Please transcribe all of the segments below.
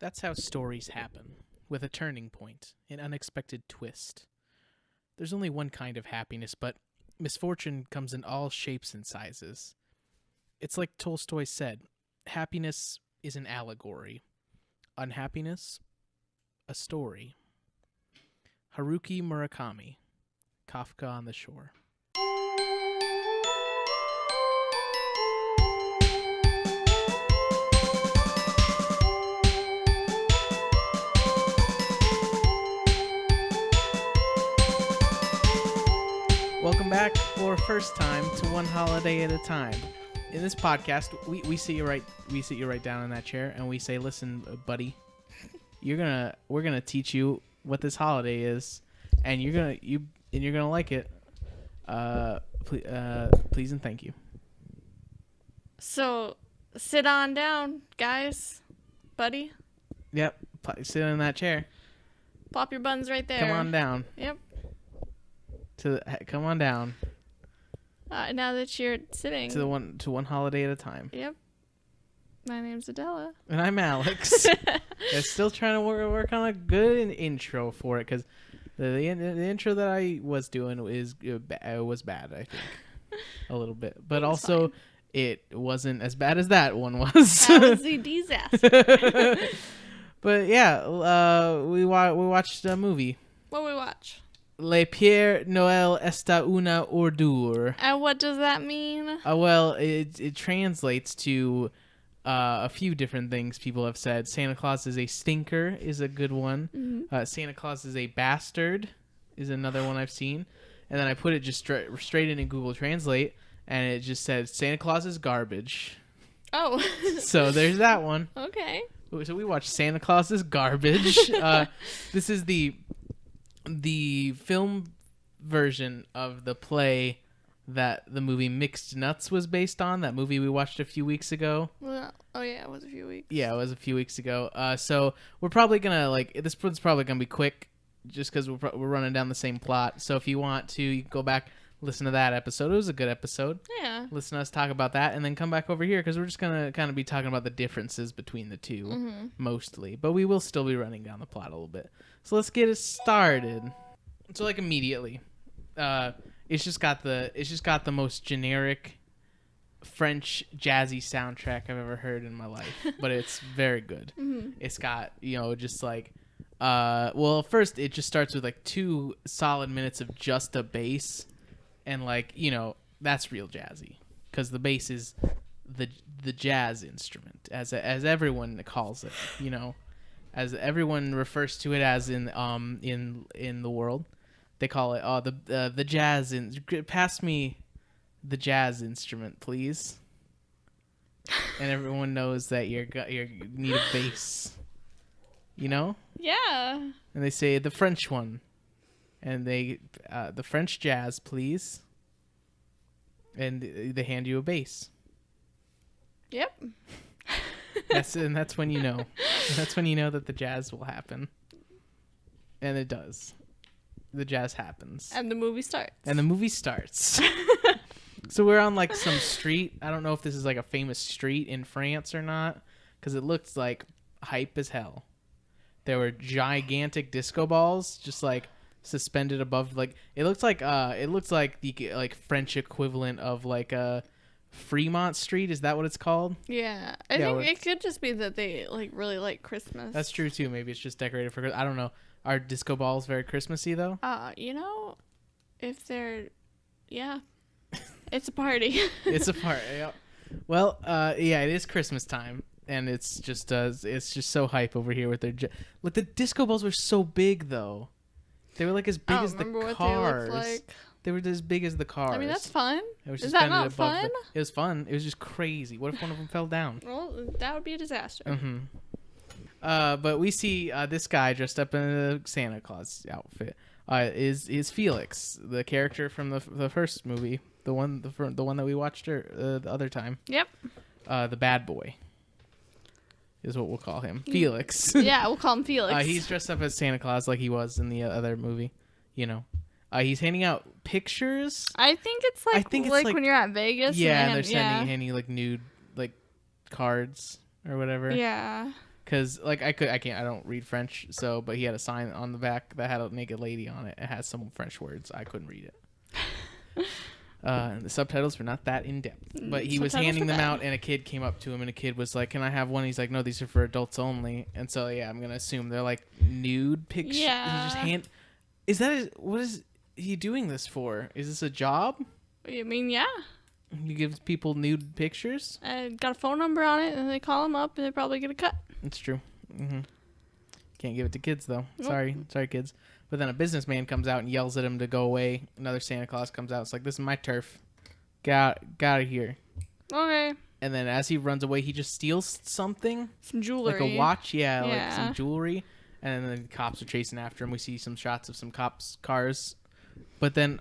That's how stories happen, with a turning point, an unexpected twist. There's only one kind of happiness, but misfortune comes in all shapes and sizes. It's like Tolstoy said, happiness is an allegory. Unhappiness, a story. Haruki Murakami, Kafka on the Shore. Welcome back for first time to One Holiday at a Time. In this podcast, we sit you right down in that chair and we say, "Listen, buddy, we're gonna teach you what this holiday is, and you're gonna like it. Please and thank you." So, sit on down, guys, buddy. Yep, sit in that chair. Pop your buns right there. Come on down. Yep. Come on down. Now that you're sitting. To one holiday at a time. Yep. My name's Adela. And I'm Alex. I'm still trying to work on a good intro for it, because the intro that I was doing was bad, I think, a little bit. But also, fine. It wasn't as bad as that one was. That was a disaster. But yeah, we watched a movie. What we watch? Le Père Noël está una ordure. And what does that mean? Well, it translates to a few different things people have said. Santa Claus is a stinker is a good one. Mm-hmm. Santa Claus is a bastard is another one I've seen. And then I put it just straight into Google Translate, and it just said Santa Claus is garbage. Oh. So there's that one. Okay. So we watched Santa Claus is garbage. This is the film version of the play that the movie Mixed Nuts was based on. That movie we watched a few weeks ago. Well, oh yeah, it was a few weeks. Yeah, it was a few weeks ago. So we're probably gonna this one's probably gonna be quick, just because we're running down the same plot. So if you want to, you can go back, listen to that episode. It was a good episode. Yeah. Listen to us talk about that, and then come back over here, because we're just gonna kind of be talking about the differences between the two, mostly. But we will still be running down the plot a little bit. So let's get it started. So immediately, it's just got the most generic French jazzy soundtrack I've ever heard in my life, but it's very good. Mm-hmm. It's got just like first it just starts with like 2 solid minutes of just a bass, and that's real jazzy, because the bass is the jazz instrument, as everyone calls it, as everyone refers to it as in the world. They call it the jazz. Pass me the jazz instrument, please. And everyone knows that you need a bass. Yeah. And they say the French one, and the French jazz, please. And they hand you a bass. Yep. That's when you know. That's when you know that the jazz will happen. And it does. The jazz happens. And the movie starts. So we're on some street. I don't know if this is a famous street in France or not, because it looks like hype as hell. There were gigantic disco balls just suspended above. It looks like the French equivalent of a Fremont Street. Is that what it's called? Yeah. I think it could just be that they really like Christmas. That's true too. Maybe it's just decorated for Christmas. I don't know. Are disco balls very Christmassy though? If they're, yeah, it's a party. It's a party. Yep. Well, yeah, it is Christmas time, and it's just so hype over here with their the disco balls were so big though. They were as big as the cars. What they looked like. They were as big as the cars. I mean, that's fun. Is that not fun? It was fun. It was just crazy. What if one of them fell down? Well, that would be a disaster. Mm-hmm. But we see this guy dressed up in a Santa Claus outfit. Is Felix, the character from the first movie, the one that we watched the other time. Yep. The bad boy is what we'll call him. Felix. Yeah, we'll call him Felix. He's dressed up as Santa Claus like he was in the other movie. He's handing out pictures. I think it's like when you're at Vegas. Yeah, and they're handing nude cards or whatever. Yeah. Because like I don't read French, but he had a sign on the back that had a naked lady on it. It had some French words. I couldn't read it. And the subtitles were not that in depth, but he was handing them out, and a kid came up to him, and a kid was like, "Can I have one?" He's like, "No, these are for adults only." And so yeah, I'm gonna assume they're like nude pictures. Yeah. What is he doing this for? Is this a job? I mean, yeah. He gives people nude pictures. Got a phone number on it, and they call him up, and they probably get a cut. It's true. Can't give it to kids though. Nope. Sorry, kids. But then a businessman comes out and yells at him to go away. Another Santa Claus comes out. It's like, this is my turf. Get out of here. Okay. And then as he runs away, he just steals something. Some jewelry. Like a watch. Yeah, like some jewelry. And then the cops are chasing after him. We see some shots of some cops' cars. But then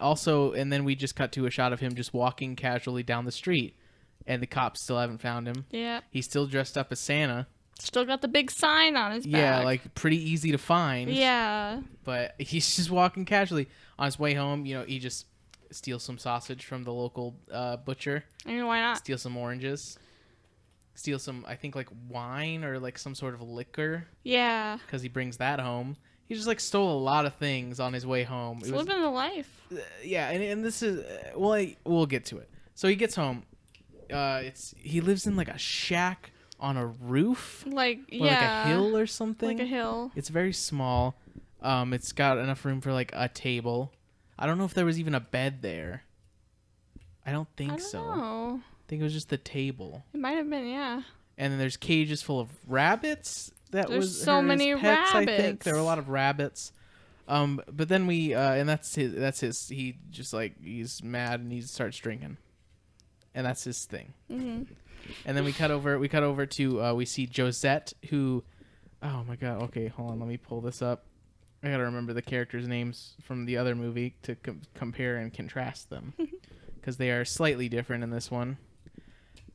we just cut to a shot of him just walking casually down the street. And the cops still haven't found him. Yeah. He's still dressed up as Santa. Still got the big sign on his back. Yeah, like pretty easy to find. Yeah. But he's just walking casually. On his way home, he just steals some sausage from the local butcher. I mean, why not? Steal some oranges. Steal some, I think, like wine or like some sort of liquor. Yeah. Because he brings that home. He just like stole a lot of things on his way home. He's living the life. Yeah, and this is, we'll get to it. So he gets home. He lives in like a shack on a roof, like a hill or something. Like a hill. It's very small. It's got enough room for like a table. I don't know if there was even a bed there. I don't think so. I think it was just the table. It might have been, yeah. And then there's cages full of rabbits. There's so many pets, rabbits. I think there were a lot of rabbits. But then and that's his. He just he's mad and he starts drinking, and that's his thing. Mm-hmm. And then we cut over to we see Josette, who, oh my god, okay, hold on, let me pull this up. I gotta remember the characters' names from the other movie to compare and contrast them, because they are slightly different in this one.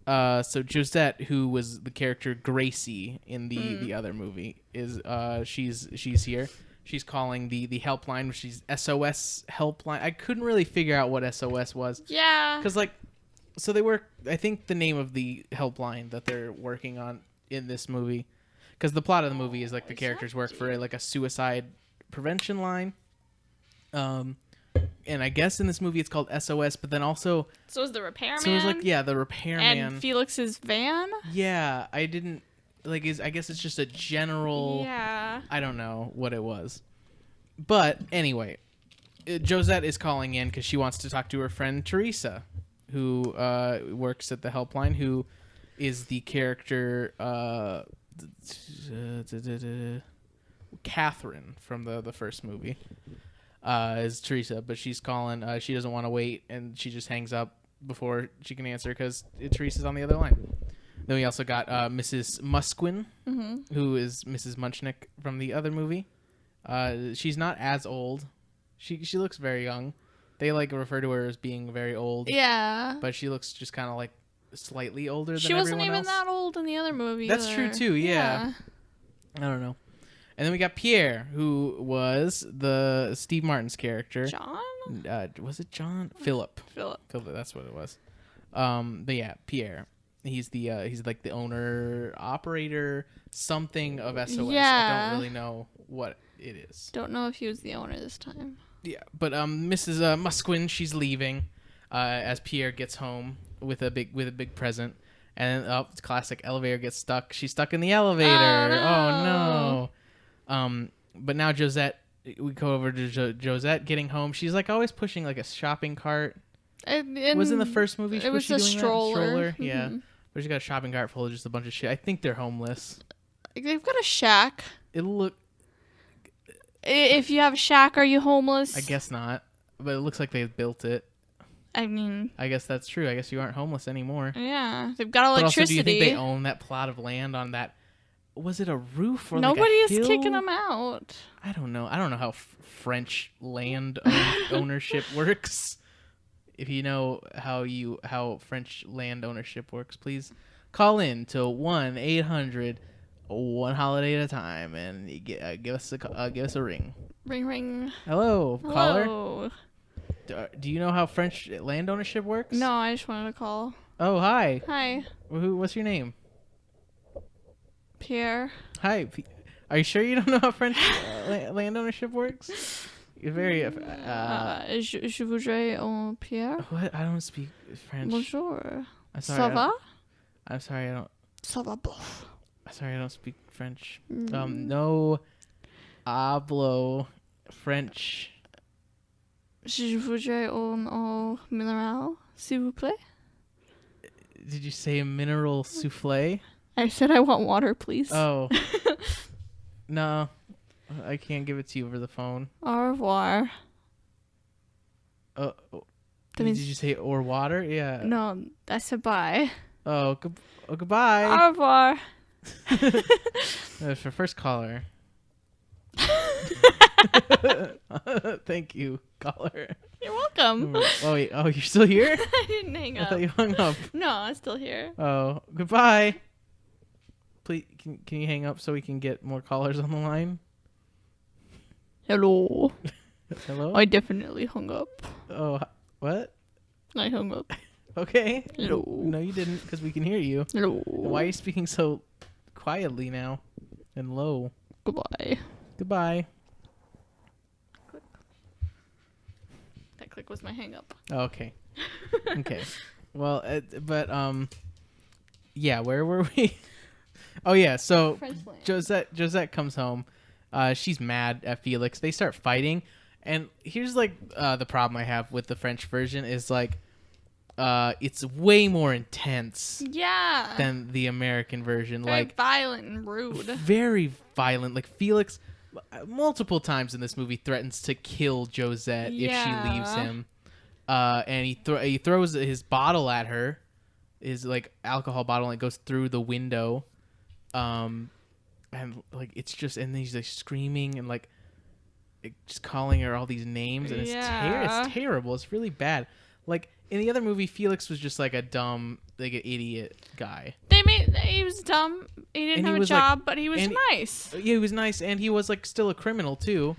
So Josette, who was the character Gracie in the other movie, is she's here. She's calling the helpline, which is SOS helpline. I couldn't really figure out what SOS was. Yeah. Because so they work. I think the name of the helpline that they're working on in this movie, because the plot of the movie is like the characters work for a suicide prevention line. And I guess in this movie it's called SOS, but then also so is the repairman. So it was the repairman and Felix's van. Yeah, I didn't I guess it's just a general. Yeah. I don't know what it was, but anyway, Josette is calling in because she wants to talk to her friend Teresa, who works at the helpline, who is the character Catherine from the first movie. Is Teresa, but she's calling. She doesn't want to wait, and she just hangs up before she can answer because Teresa's on the other line. Then we also got Mrs. Musquin, who is Mrs. Munchnick from the other movie. She's not as old. She looks very young. They refer to her as being very old. Yeah. But she looks just kind of slightly older than everyone else. She wasn't even that old in the other movie. That's true too. Yeah. I don't know. And then we got Pierre, who was the Steve Martin's character. John? Was it John? Philip. That's what it was. But yeah, Pierre. He's the owner, operator, something of SOS. Yeah. I don't really know what it is. Don't know if he was the owner this time. Yeah, but Mrs. Musquin, she's leaving as Pierre gets home with a big present, and it's classic. Elevator gets stuck. She's stuck in the elevator. Oh no. But now Josette, we go over to Josette getting home. She's always pushing a shopping cart. It was in the first movie. It was a stroller. Yeah. But she got a shopping cart full of just a bunch of shit. I think they're homeless. They've got a shack. If you have a shack, are you homeless? I guess not. But it looks like they built it. I mean, I guess that's true. I guess you aren't homeless anymore. Yeah. They've got electricity. But also, do you think they own that plot of land on that? Was it a roof or Nobody a is hill? Kicking them out. I don't know. I don't know how French land ownership works. If you know how French land ownership works, please call in to 1-800 one holiday at a time and give us a ring. Ring ring. Hello, caller. Do you know how French land ownership works? No, I just wanted to call. Oh, hi. Hi. What's your name? Pierre. Hi. Are you sure you don't know how French land ownership works? You're very. Je voudrais un Pierre. What? I don't speak French. Bonjour. I'm sorry. Ça va? I'm sorry. I don't. Ça va bof. Sorry, I don't speak French. No. Hablo French. Je voudrais un eau minérale, s'il vous plaît. Did you say a mineral souffle? I said I want water, please. Oh. No. I can't give it to you over the phone. Au revoir. Did you say or water? Yeah. No, I said bye. Oh, goodbye. Au revoir. That's for first caller. Thank you, caller. You're welcome. Oh, wait. Oh, you're still here? I didn't hang I up. thought you hung up. No, I'm still here. Oh, goodbye. Please, can you hang up so we can get more callers on the line? Hello. Hello? I definitely hung up. Oh, what? I hung up. Okay. Hello. No, you didn't, because we can hear you. Hello. Why are you speaking so quietly now and low? Goodbye. Goodbye. That click was my hang up. Oh, okay. Okay. Well, yeah, where were we? Oh, yeah, so Josette comes home. She's mad at Felix. They start fighting. And here's, like, the problem I have with the French version is, like, it's way more intense Yeah. than the American version. Very Like, violent and rude. very violent. Like, Felix multiple times in this movie threatens to kill Josette if she leaves him. And he throws his bottle at her, his, like, alcohol bottle, and it goes through the window. And, like, it's just, and then he's, like, screaming and, like, just calling her all these names, and it's terrible. It's really bad. Like, in the other movie, Felix was just, like, a dumb, like, an idiot guy. He was dumb. He didn't have a job, but he was nice. Yeah, he was nice, and he was, like, still a criminal, too.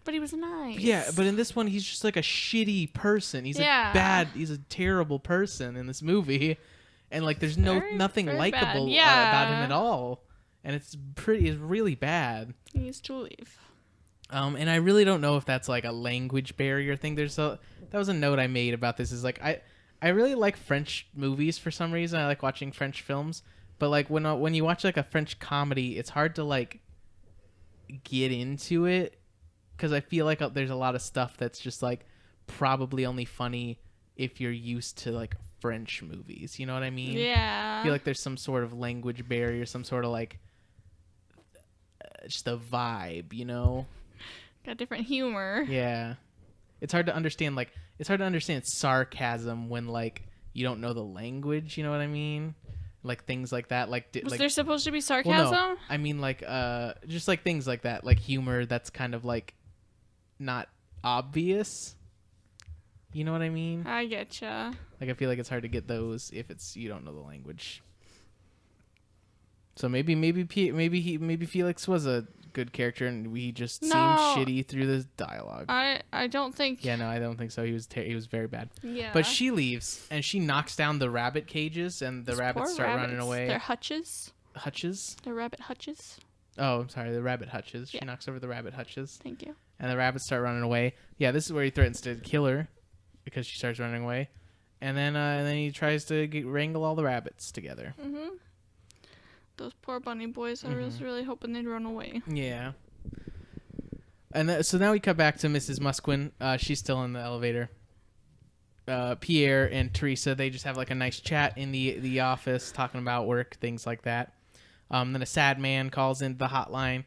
But he was nice. Yeah, but in this one, he's just, like, a shitty person. He's he's a terrible person in this movie. And, like, there's nothing likable about him at all. And it's really bad. He needs to leave. And I really don't know if that's, like, a language barrier thing. That was a note I made about this, is, like, I really like French movies for some reason. I like watching French films. But, like, when you watch, like, a French comedy, it's hard to, like, get into it. Because I feel like there's a lot of stuff that's just, like, probably only funny if you're used to, like, French movies. You know what I mean? Yeah. I feel like there's some sort of language barrier, some sort of, like, just a vibe, you know? Got different humor. Yeah. It's hard to understand, like, sarcasm when, like, you don't know the language, you know what I mean? Like, things like that. Like, Was there supposed to be sarcasm? Well, no. I mean, like, just, like, things like that. Like, humor that's kind of, like, not obvious. You know what I mean? I getcha. Like, I feel like it's hard to get those if you don't know the language. So maybe Felix was a good character and we just seemed shitty through the dialogue. I don't think. Yeah, no, I don't think so. He was very bad. Yeah. But she leaves and she knocks down the rabbit cages and the rabbits start running away. They're hutches. Hutches? They're rabbit hutches. Oh, I'm sorry, the rabbit hutches. Yeah. She knocks over the rabbit hutches. Thank you. And the rabbits start running away. Yeah, this is where he threatens to kill her because she starts running away. And then he tries to wrangle all the rabbits together. Mm-hmm. Those poor bunny boys. I was really hoping they'd run away. Yeah. And so now we cut back to Mrs. Musquin. She's still in the elevator. Pierre and Teresa, they just have like a nice chat in the office, talking about work, things like that. Then a sad man calls into the hotline.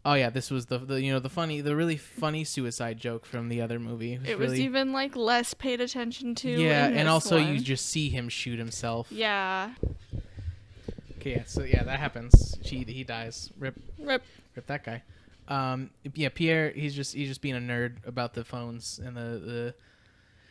Oh yeah, this was the really funny suicide joke from the other movie. It was even like less paid attention to. Yeah, in and this also one. you just see him shoot himself. Yeah. Okay, so yeah, that happens. He dies. Rip that guy. Yeah, Pierre, he's just being a nerd about the phones and the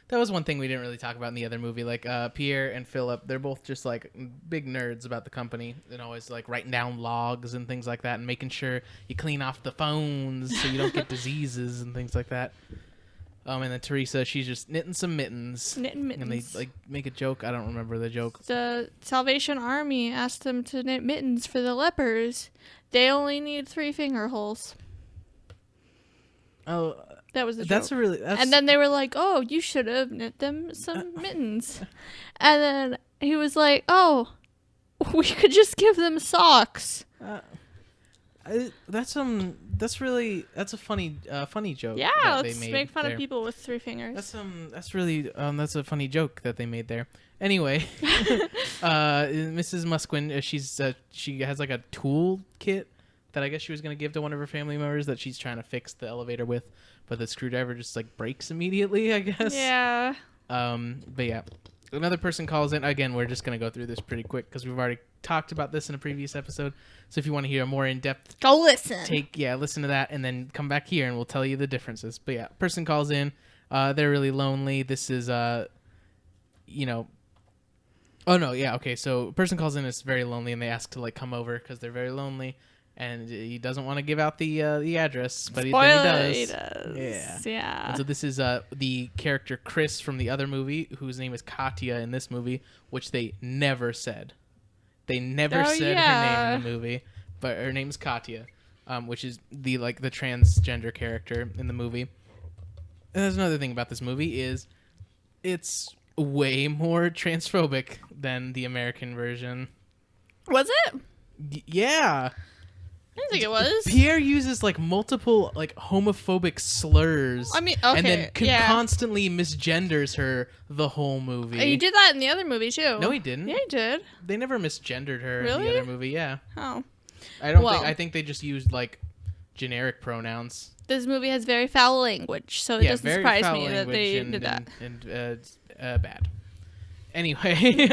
that was one thing we didn't really talk about in the other movie. Like Pierre and Philip, they're both just like big nerds about the company and always like writing down logs and things like that and making sure you clean off the phones so you don't get diseases and things like that. And then Teresa, she's just knitting some mittens. Knitting mittens. And they like make a joke. I don't remember the joke. The Salvation Army asked them to knit mittens for the lepers. They only need 3 finger holes. Oh, that was the that's joke. a really. That's... And then they were like, "Oh, you should have knit them some mittens." And then he was like, "Oh, we could just give them socks." That's a funny joke. Yeah, that let's they made make fun there. of people with 3 fingers. That's a funny joke that they made there. Anyway, Mrs. Musquin, she has like a tool kit that I guess she was gonna give to one of her family members that she's trying to fix the elevator with, but the screwdriver just like breaks immediately, I guess. Yeah. But yeah, another person calls in. Again, we're just gonna go through this pretty quick because we've already talked about this in a previous episode. So if you want to hear a more in-depth, go listen. Listen to that, and then come back here, and we'll tell you the differences. But yeah, person calls in. They're really lonely. This is Oh no, yeah, okay. So person calls in is very lonely, and they ask to like come over because they're very lonely, and he doesn't want to give out the address, but then he does. Yeah. And so this is the character Chris from the other movie, whose name is Katya in this movie, which they never said. They never said her name in the movie, but her name's Katya, which is the transgender character in the movie. And there's another thing about this movie is it's way more transphobic than the American version. Was it? Yeah. I didn't think it was. Pierre uses like multiple like homophobic slurs. I mean, okay, and then constantly misgenders her the whole movie. He did that in the other movie too. No, he didn't. Yeah, he did. They never misgendered her in Really? the other movie. Yeah. Oh. I think they just used like generic pronouns. This movie has very foul language, so it doesn't surprise me that they did that. And bad. Anyway,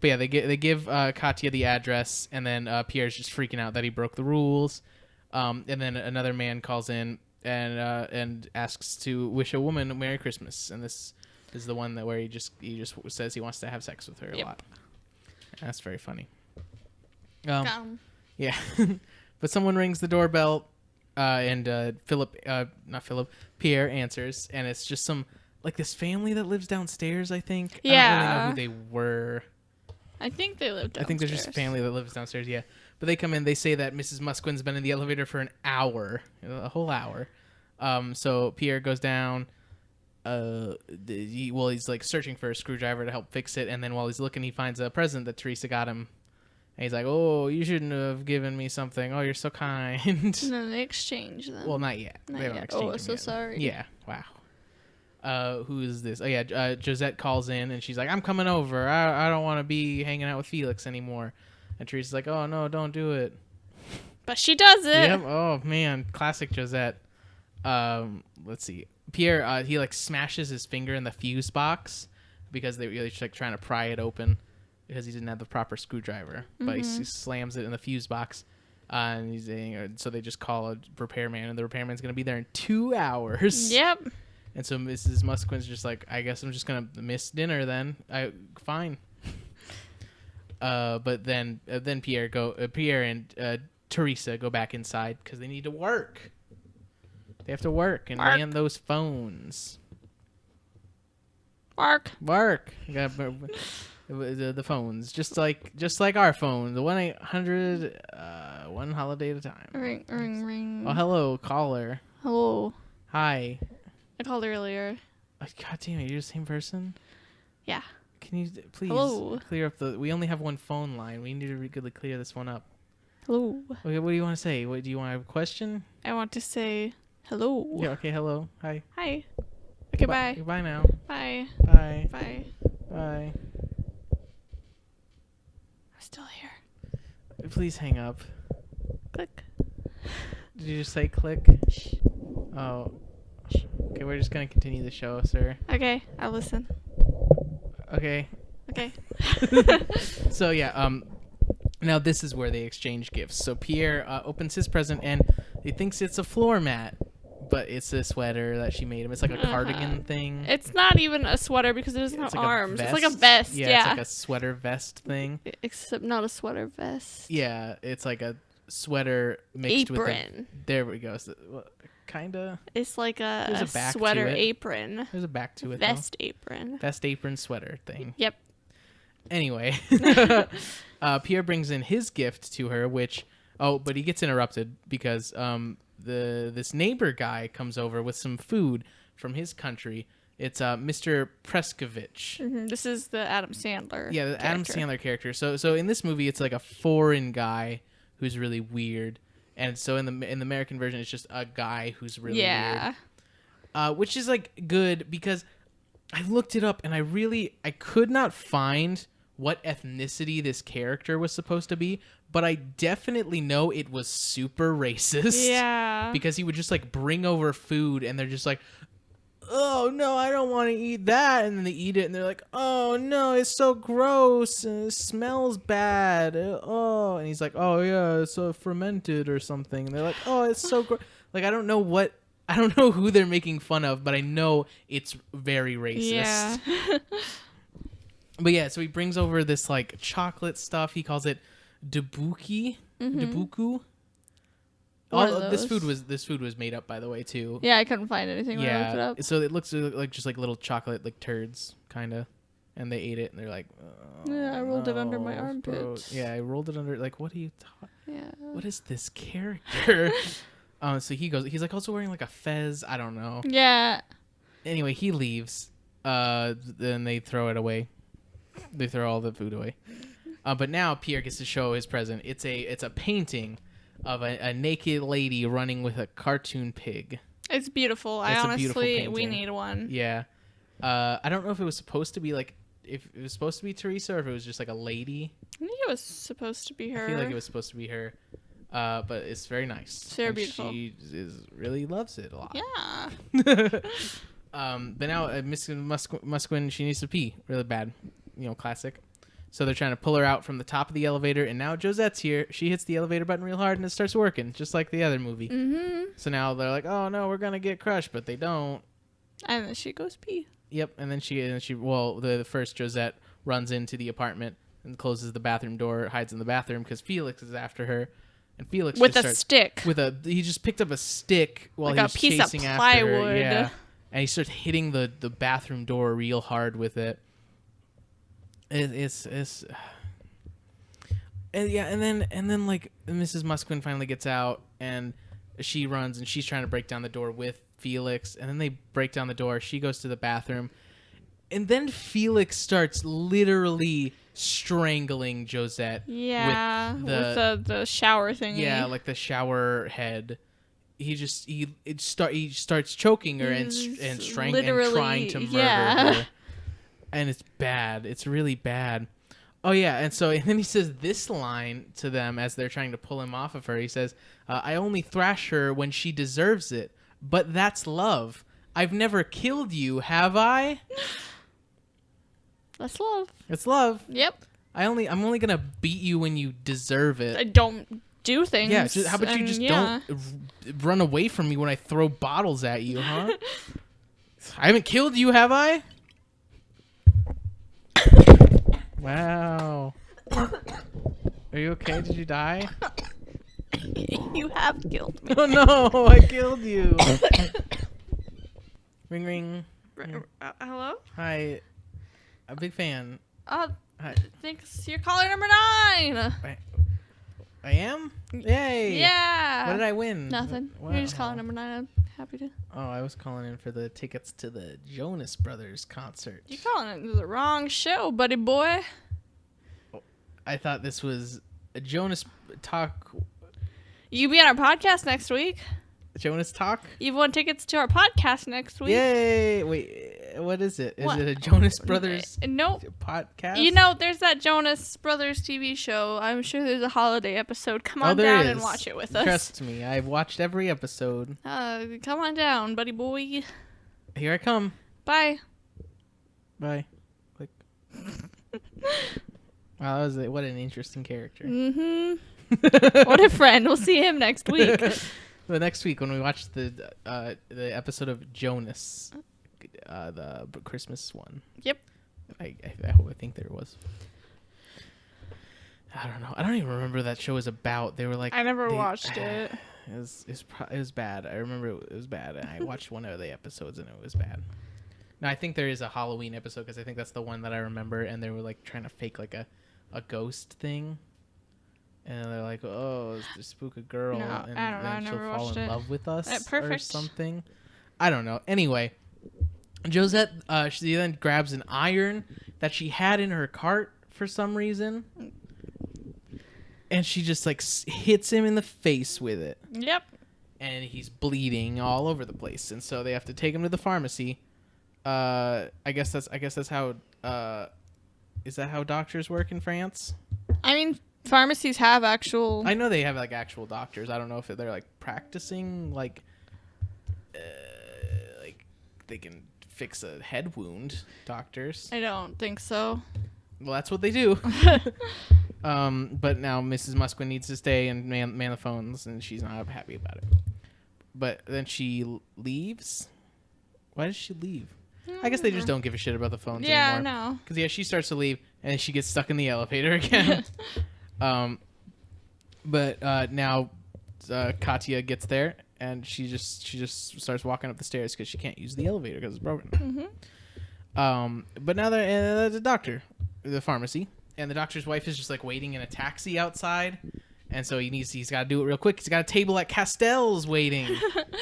but yeah, they give Katya the address, and then Pierre's just freaking out that he broke the rules. And then another man calls in and asks to wish a woman a Merry Christmas. And this is the one where he just says he wants to have sex with her a lot. And that's very funny. Yeah, but someone rings the doorbell, and Pierre answers, and it's just some like this family that lives downstairs. I think. Yeah. I don't really know who they were. I think they live downstairs. I think there's just a family that lives downstairs, yeah. But they come in, they say that Mrs. Musquin's been in the elevator for an hour, a whole hour. So Pierre goes down. He's like searching for a screwdriver to help fix it, and then while he's looking, he finds a present that Teresa got him. And he's like, "Oh, you shouldn't have given me something. Oh, you're so kind." And then they exchange them. Well, not yet. They don't exchange them so yet. sorry. Yeah, wow. Who is this? Oh yeah, Josette calls in and she's like, "I'm coming over. I don't want to be hanging out with Felix anymore." And Teresa's like, "Oh no, don't do it." But she does it. Yep. Oh man, classic Josette. Let's see. Pierre, he like smashes his finger in the fuse box because they're like trying to pry it open because he didn't have the proper screwdriver. Mm-hmm. But he slams it in the fuse box. And he's saying, so they just call a repairman, and the repairman's gonna be there in 2 hours. Yep. And so Mrs. Musquin's just like, I guess I'm just gonna miss dinner then. Fine. But then Pierre and Teresa go back inside because they need to work. They have to work and man those phones. Work. You got the phones, just like our phone, the 1-800 one holiday at a time. Ring, ring, ring. Oh, hello, caller. Hello. Hi. I called earlier. God damn it, you're the same person? Yeah. Can you please clear up we only have one phone line. We need to really clear this one up. Hello. Okay, what do you want to say? Do you want to have a question? I want to say hello. Yeah, okay, hello. Hi. Hi. Okay, bye. Bye now. Bye. Bye. Bye. Bye. I'm still here. Please hang up. Click. Did you just say click? Shh. Oh. Okay, we're just going to continue the show, sir. Okay, I'll listen. Okay. Okay. So, yeah, now this is where they exchange gifts. So Pierre opens his present, and he thinks it's a floor mat, but it's a sweater that she made him. It's like a cardigan thing. It's not even a sweater because it doesn't have arms. It's like a vest. Yeah, it's like a sweater vest thing. Except not a sweater vest. Yeah, it's like a sweater mixed apron. with there we go. So, kinda. It's like There's a a back to sweater it. apron. There's a back to it. Vest apron. Vest apron sweater thing. Yep. Anyway, Pierre brings in his gift to her, which but he gets interrupted because this neighbor guy comes over with some food from his country. It's Mr. Preskovich. Mm-hmm. This is the Adam Sandler. Yeah, the character. Adam Sandler character. So in this movie, it's like a foreign guy who's really weird, and so in the American version, it's just a guy who's really weird. Which is like good because I looked it up and I could not find what ethnicity this character was supposed to be, but I definitely know it was super racist. Yeah. Because he would just like bring over food and they're just like, oh no, I don't want to eat that, and then they eat it and they're like, oh no, it's so gross and it smells bad. Oh, and he's like, oh yeah, it's so fermented or something. And they're like, oh, it's so gross. Like I don't know who they're making fun of, but I know it's very racist. Yeah. But yeah, so he brings over this like chocolate stuff. He calls it debuki. Mm-hmm. Debuku. This food was made up, by the way, too. Yeah, I couldn't find anything when I looked it up. So it looks like just like little chocolate like turds, kind of. And they ate it, and they're like, oh, yeah, I rolled it under my armpits. Yeah, I rolled it under. Like, what are you? Yeah. What is this character? So he's like also wearing like a fez. I don't know. Yeah. Anyway, he leaves. Then they throw it away. They throw all the food away. But now Pierre gets to show his present. It's a painting of a naked lady running with a cartoon pig. It's beautiful. We need one. Yeah. I don't know if it was supposed to be like, if it was supposed to be Teresa or if it was just like a lady. I think it was supposed to be her. I feel like it was supposed to be her. But it's very nice. It's very beautiful. She really loves it a lot. Yeah. But now Mrs. Musquin, she needs to pee really bad. Classic. So they're trying to pull her out from the top of the elevator, and now Josette's here. She hits the elevator button real hard, and it starts working, just like the other movie. Mm-hmm. So now they're like, "Oh no, we're gonna get crushed," but they don't. And then she goes pee. Yep, and then the first Josette runs into the apartment and closes the bathroom door, hides in the bathroom because Felix is after her, and Felix with a stick. He just picked up a stick while he was chasing after her. Plywood. Yeah, and he starts hitting the bathroom door real hard with it. It's and yeah, and then like Mrs. Musquin finally gets out and she runs and she's trying to break down the door with Felix, and then they break down the door. She goes to the bathroom, and then Felix starts literally strangling Josette. Yeah, with the shower thingy. Yeah, like the shower head. He starts choking her and strangling and trying to murder her. And it's bad. It's really bad. Oh, yeah. And then he says this line to them as they're trying to pull him off of her. He says, I only thrash her when she deserves it. But that's love. I've never killed you, have I? That's love. It's love. Yep. I'm only going to beat you when you deserve it. I don't do things. Yeah. How about you just don't run away from me when I throw bottles at you, huh? I haven't killed you, have I? Wow. Are you okay? Did you die? You have killed me. Oh no, I killed you. Ring ring. Hello? Hi. A big fan. Hi. Thanks. You're caller number 9. I am? Yay. Yeah. What did I win? Nothing. Wow. You're just calling number 9. I'm happy to. Oh, I was calling in for the tickets to the Jonas Brothers concert. You're calling it the wrong show, buddy boy. I thought this was a Jonas Talk. You be on our podcast next week. Jonas Talk? You've won tickets to our podcast next week. Yay! Wait, what is it? Is it a Jonas Brothers nope. podcast? There's that Jonas Brothers TV show. I'm sure there's a holiday episode. Come on down and watch it with us. Trust me, I've watched every episode. Come on down, buddy boy. Here I come. Bye. Bye. Click. Wow, what an interesting character. Mm-hmm. What a friend. We'll see him next week. The next week when we watch the episode of Jonas, the Christmas one. Yep. I think there was. I don't know. I don't even remember what that show was about. They were like, I never watched it. It was bad. I remember it was bad, and I watched one of the episodes, and it was bad. Now I think there is a Halloween episode because I think that's the one that I remember, and they were like trying to fake like a ghost thing, and they're like, "Oh, to spook a girl, No, and I don't know. I then she'll never fall watched in it. love with us or Perfect. something." I don't know. Anyway, Josette, she then grabs an iron that she had in her cart for some reason. And she just like hits him in the face with it. Yep. And he's bleeding all over the place. And so they have to take him to the pharmacy. I guess that's how. Is that how doctors work in France? I mean, pharmacies have actual. I know they have like actual doctors. I don't know if they're like practicing like they can fix a head wound. Doctors. I don't think so. Well, that's what they do. But now Mrs. Musquin needs to stay and man the phones, and she's not happy about it. But then she leaves. Why does she leave? I guess they just don't give a shit about the phones anymore. Yeah, no. Because yeah, she starts to leave, and she gets stuck in the elevator again. But now Katya gets there, and she just starts walking up the stairs because she can't use the elevator because it's broken. But now they're at the doctor, the pharmacy. And the doctor's wife is just like waiting in a taxi outside, and so he's got to do it real quick. He's got a table at Castel's waiting,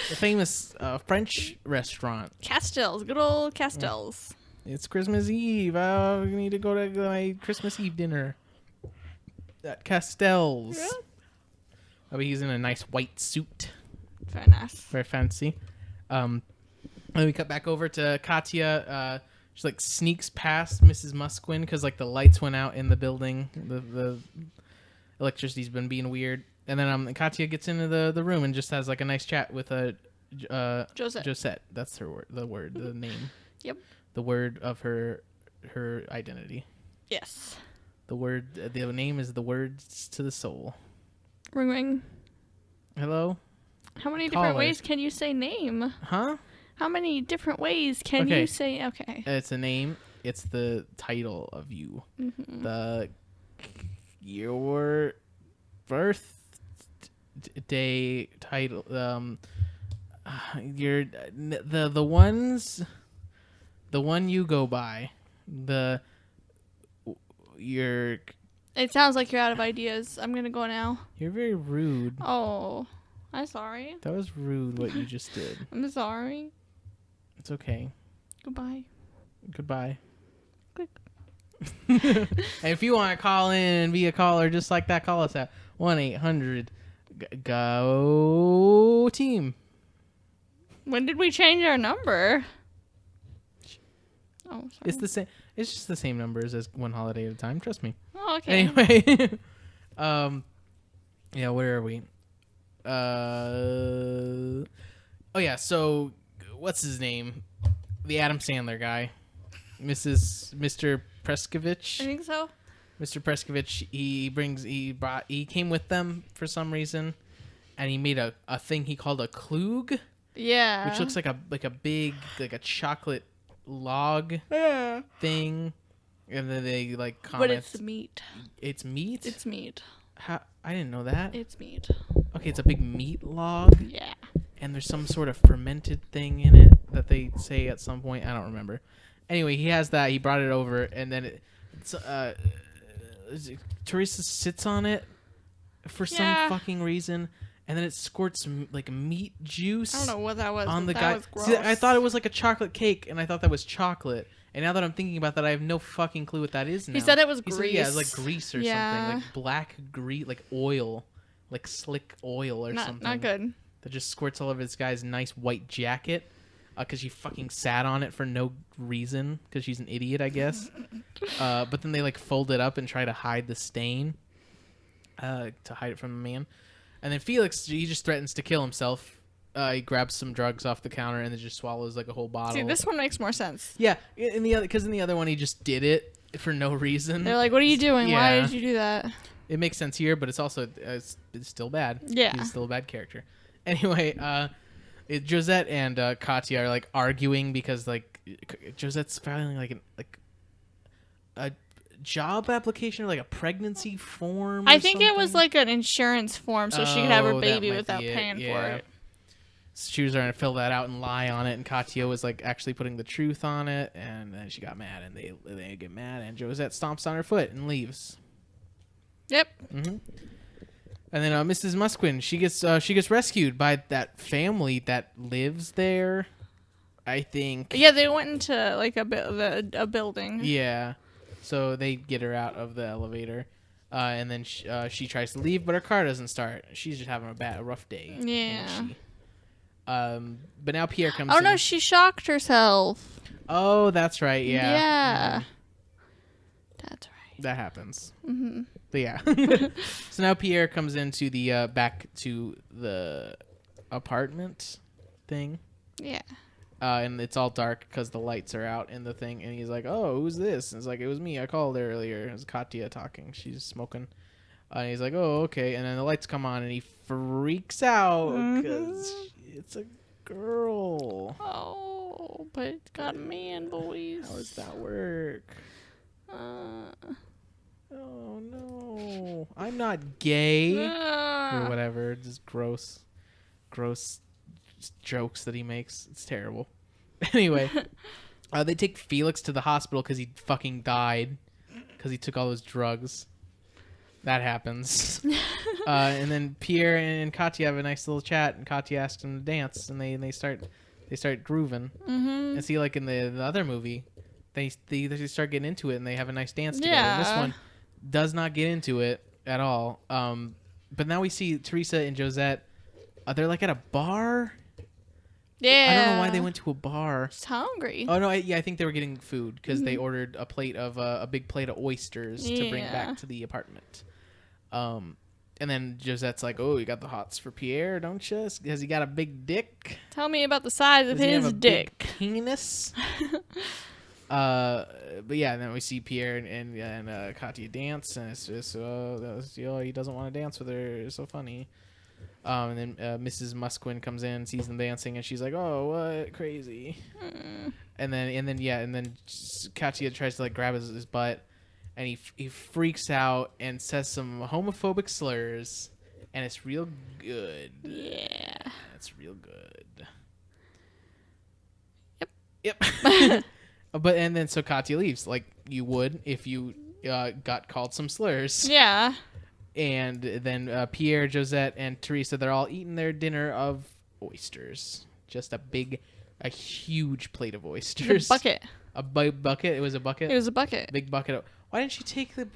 the famous French restaurant. Castel's, good old Castel's. It's Christmas Eve. We need to go to my Christmas Eve dinner at Castel's. Yeah. Oh, he's in a nice white suit, Very nice. very fancy. Then we cut back over to Katya. She like sneaks past Mrs. Musquin because like the lights went out in the building. The electricity's been being weird. And then Katya gets into the room and just has like a nice chat with Josette. That's her word. The name. Yep. The word of her identity. Yes. The name is the words to the soul. Ring ring. Hello. How many different ways can you say name? Huh? How many different ways can you say? Okay. It's a name. It's the title of you. Mm-hmm. Your birthday title. Your the one you go by. It sounds like you're out of ideas. I'm gonna go now. You're very rude. Oh, I'm sorry. That was rude what you just did. I'm sorry. It's okay. Goodbye. Goodbye. Click. And if you want to call in and be a caller just like that, call us at 1-800-GO-TEAM. When did we change our number? Oh, sorry. It's the same. It's just the same numbers as One Holiday at a Time. Trust me. Oh, okay. Anyway, yeah. Where are we? Oh yeah. So, what's his name? The Adam Sandler guy, Mr. Preskovich. I think so. Mr. Preskovich. He came with them for some reason, and he made a thing he called a klug. Yeah. Which looks like a big like a chocolate log thing, and then they like comment. But it's meat. It's meat. It's meat. How? I didn't know that. It's meat. Okay, it's a big meat log. Yeah. And there's some sort of fermented thing in it that they say at some point. I don't remember. Anyway, he has that. He brought it over, and then Teresa sits on it for some fucking reason. And then it squirts like meat juice. I don't know what that was. On the that guy. was gross. See, I thought it was like a chocolate cake, and I thought that was chocolate. And now that I'm thinking about that, I have no fucking clue what that is now. He said it was grease. Said, yeah, it's like grease or something, like black grease, like oil, like slick oil or something. Not good. That just squirts all over this guy's nice white jacket, because she fucking sat on it for no reason, because she's an idiot, I guess. But then they like fold it up and try to hide the stain, to hide it from the man. And then Felix, he just threatens to kill himself. He grabs some drugs off the counter and then just swallows like a whole bottle. See, this one makes more sense. Yeah, in the other one he just did it for no reason. They're like, "What are you doing? Yeah. Why did you do that?" It makes sense here, but it's also it's still bad. Yeah, he's still a bad character. Anyway, Josette and Katya are like arguing because like Josette's filing like a job application or like a pregnancy form. I think it was like an insurance form, so she could have her baby without paying for it. She was trying to fill that out and lie on it, and Katya was like actually putting the truth on it, and then she got mad, and they get mad, and Josette stomps on her foot and leaves. Yep. Mm-hmm. And then Mrs. Musquin, she gets rescued by that family that lives there, I think. Yeah, they went into like a building. Yeah, so they get her out of the elevator, and then she tries to leave, but her car doesn't start. She's just having a rough day. Yeah. But now Pierre comes. Oh in. no, she shocked herself. Oh, that's right. Yeah. Yeah. Mm-hmm. That's right. That happens. Mm-hmm. But yeah. So now Pierre comes into the back to the apartment thing. Yeah. And it's all dark because the lights are out in the thing. And he's like, "Oh, who's this?" And it's like, "It was me. I called earlier." It was Katya talking. She's smoking. And he's like, "Oh, okay." And then the lights come on, and he freaks out because it's a girl. Oh, but it's got a man voice. How does that work? Oh no, I'm not gay or whatever. Just gross jokes that he makes. It's terrible. Anyway, they take Felix to the hospital because he fucking died because he took all those drugs. That happens. And then Pierre and Katya have a nice little chat, and Katya asks him to dance, and they start grooving. Mm-hmm. And see, like in the other movie, they start getting into it, and they have a nice dance together. Yeah. And this one does not get into it at all. But now we see Teresa and Josette. They're like at a bar. Yeah. I don't know why they went to a bar. Just hungry. Oh no, I think they were getting food because they ordered a big plate of oysters to bring back to the apartment. And then Josette's like, "Oh, you got the hots for Pierre, don't you? Has he got a big dick? Tell me about the size of his dick." Big penis." But yeah, then we see Pierre and Katya dance, and it's just he doesn't want to dance with her. It's so funny. And then Mrs. Musquin comes in, sees them dancing, and she's like, "Oh, what crazy?" And then Katya tries to like grab his butt, and he freaks out and says some homophobic slurs, and it's real good. Yeah, it's real good. Yep. But and then so Katya leaves like you would if you got called some slurs. Yeah. And then Pierre, Josette, and Teresa, they're all eating their dinner of oysters. Just a huge plate of oysters. A bucket. Bucket? It was a bucket? It was a bucket. Big bucket. Why didn't she take the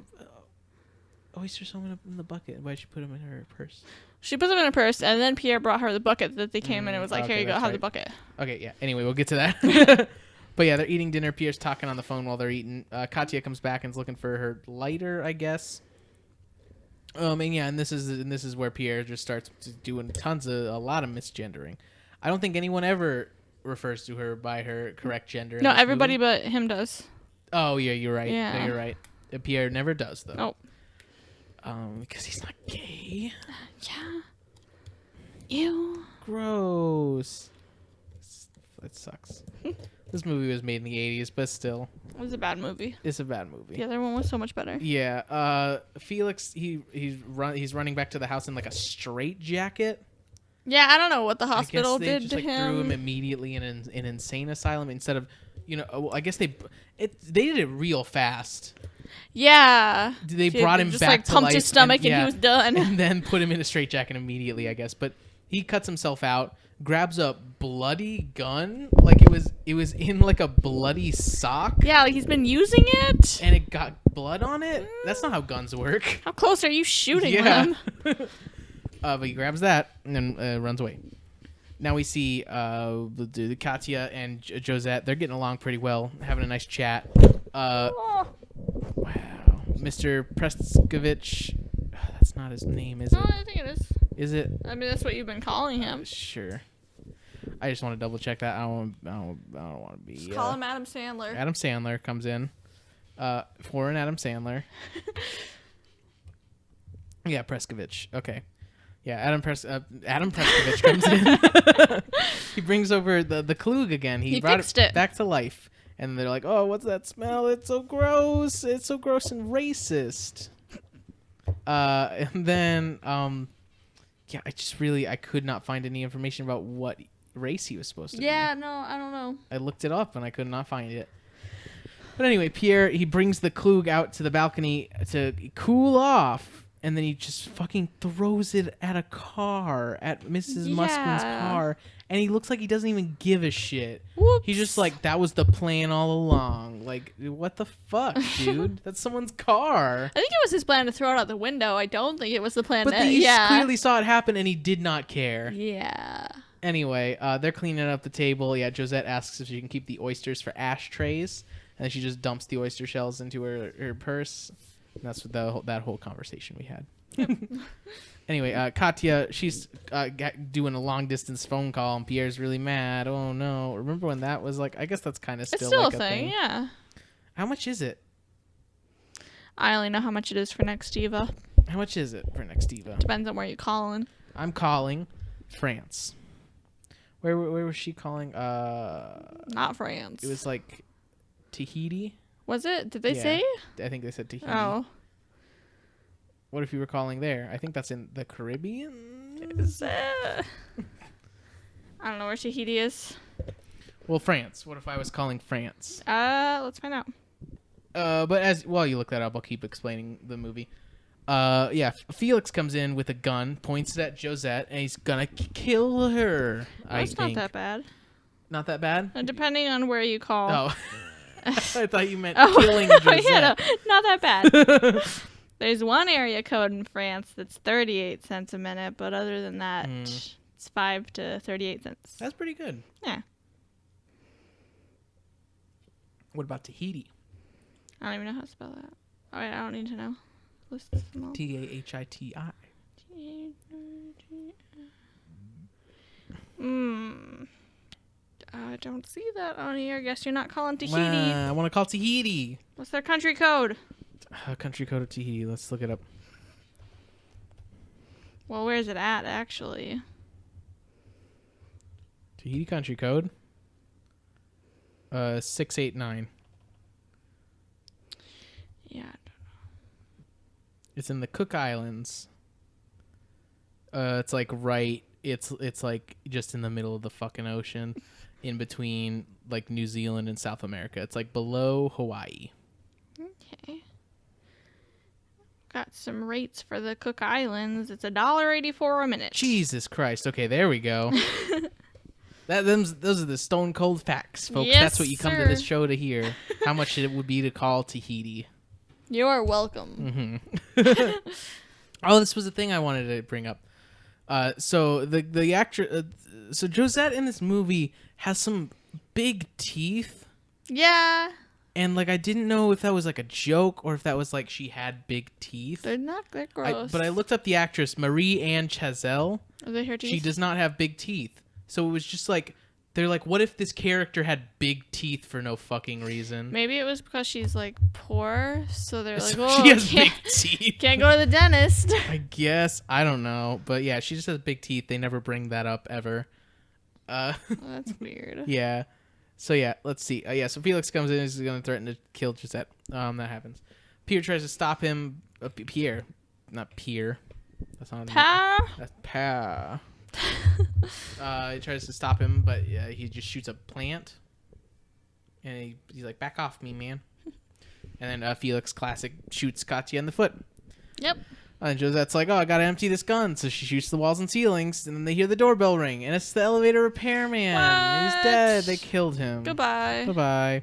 oysters home in the bucket? Why did she put them in her purse? She put them in her purse, and then Pierre brought her the bucket that they came in and was like, "Here you go, have the bucket." Okay, yeah. Anyway, we'll get to that. But yeah, they're eating dinner. Pierre's talking on the phone while they're eating. Katya comes back and is looking for her lighter, I guess. And this is where Pierre just starts doing a lot of misgendering. I don't think anyone ever refers to her by her correct gender. No, everybody but him does. Oh yeah, you're right. Yeah. No, you're right. Pierre never does though. Nope. Because he's not gay. Yeah. Ew. Gross. That sucks. This movie was made in the 80s, but still. It was a bad movie. It's a bad movie. The other one was so much better. Yeah. Felix, he's running back to the house in like a straitjacket. Yeah, I don't know what the hospital did to just, him. Threw him immediately in an insane asylum instead of, I guess they did it real fast. Yeah. They brought him just back like to pumped life his stomach and he was done. And then put him in a straitjacket immediately, I guess. But he cuts himself out, grabs a bloody gun, like it was in like a bloody sock. Yeah, like he's been using it. And it got blood on it. That's not how guns work. How close are you shooting them? But he grabs that and then runs away. Now we see the Katya and Josette. They're getting along pretty well, having a nice chat. Wow, Mr. Preskovich. That's not his name, is it? No, I think it is. Is it? I mean, that's what you've been calling him. Sure. I just want to double check that. I don't want to be. Just call him Adam Sandler. Adam Sandler comes in. Foreign Adam Sandler. Yeah, Preskovich. Okay. Yeah, Adam Preskovich comes in. He brings over the Klug again. He brought fixed it back to life. And they're like, oh, what's that smell? It's so gross. It's so gross and racist. And then, yeah, I could not find any information about what race he was supposed to be. Yeah, no, I don't know. I looked it up and I could not find it. But anyway, Pierre, he brings the Klug out to the balcony to cool off, and then he just fucking throws it at a car, at Mrs. Muskin's car, and he looks like he doesn't even give a shit. Whoops. He's just like, that was the plan all along. Like, what the fuck, dude? That's someone's car. I think it was his plan to throw it out the window. I don't think it was the plan. But he clearly saw it happen, and he did not care. Yeah. Anyway, they're cleaning up the table. Yeah, Josette asks if she can keep the oysters for ashtrays. And then she just dumps the oyster shells into her purse. And that's what that whole conversation we had. Anyway, Katya, she's doing a long-distance phone call, and Pierre's really mad. Oh, no. Remember when that was like... I guess that's kind of still like a thing. Yeah. How much is it? I only know how much it is for Nextiva. How much is it for Nextiva? Depends on where you're calling. I'm calling France. Where was she calling? Not France. It was like... Tahiti? Was it? Did they say? I think they said Tahiti. Oh. What if you were calling there? I think that's in the Caribbean. Is it? I don't know where Tahiti is. Well, France. What if I was calling France? Let's find out. But while you look that up, I'll keep explaining the movie. Yeah, Felix comes in with a gun, points it at Josette, and he's gonna kill her. That's not that bad. Not that bad? Depending on where you call. Oh. I thought you meant killing Josette. Yeah, no, not that bad. There's one area code in France that's 38 cents a minute, but other than that, it's 5 to 38 cents. That's pretty good. Yeah. What about Tahiti? I don't even know how to spell that. All right, I don't need to know. List them all. Tahiti. I don't see that on here. I guess you're not calling Tahiti. I want to call Tahiti. What's their country code? Country code of Tahiti. Let's look it up. Well, where's it at, actually? Tahiti country code. 689. Yeah, I don't know. It's in the Cook Islands. It's like it's like just in the middle of the fucking ocean, in between like New Zealand and South America. It's like below Hawaii. Okay. Got some rates for the Cook Islands. It's $1.84 a minute. Jesus Christ. Okay, there we go. Those are the stone cold facts, folks. Yes, that's what you come to this show to hear. How much it would be to call Tahiti. You are welcome. Mm-hmm. Oh, this was a thing I wanted to bring up. So the actor, so Josette in this movie has some big teeth. Yeah. And like I didn't know if that was like a joke or if that was like she had big teeth. They're not that gross. But I looked up the actress Marie-Anne Chazelle. Are they her teeth? She does not have big teeth. So it was just like they're like, what if this character had big teeth for no fucking reason? Maybe it was because she's like poor, so they're like, so oh, she has big teeth. Can't go to the dentist. I guess. I don't know, but yeah, she just has big teeth. They never bring that up ever. Oh, that's weird. Yeah. So yeah, let's see. Yeah, so Felix comes in and is going to threaten to kill Josette. That happens. Pierre tries to stop him. Pierre, not Pierre. That's not. Pa. That's Pa. He tries to stop him, but he just shoots a plant. And he's like, "Back off me, man!" And then Felix, classic, shoots Katya in the foot. Yep. And Josette's like, "Oh, I gotta empty this gun," so she shoots the walls and ceilings, and then they hear the doorbell ring, and it's the elevator repairman. What? He's dead. They killed him. Goodbye. Bye-bye.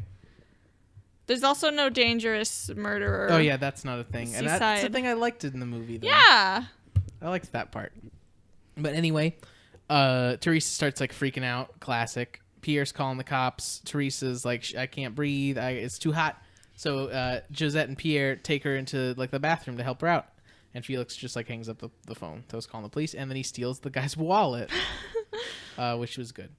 There's also no dangerous murderer. Oh yeah, that's not a thing, and that's the Seaside. thing I liked in the movie. Though. Yeah. I liked that part. But anyway, Teresa starts like freaking out. Classic. Pierre's calling the cops. Teresa's like, I can't breathe. It's too hot. So Josette and Pierre take her into like the bathroom to help her out. And Felix just like hangs up the phone. So he's calling the police, and then he steals the guy's wallet, which was good.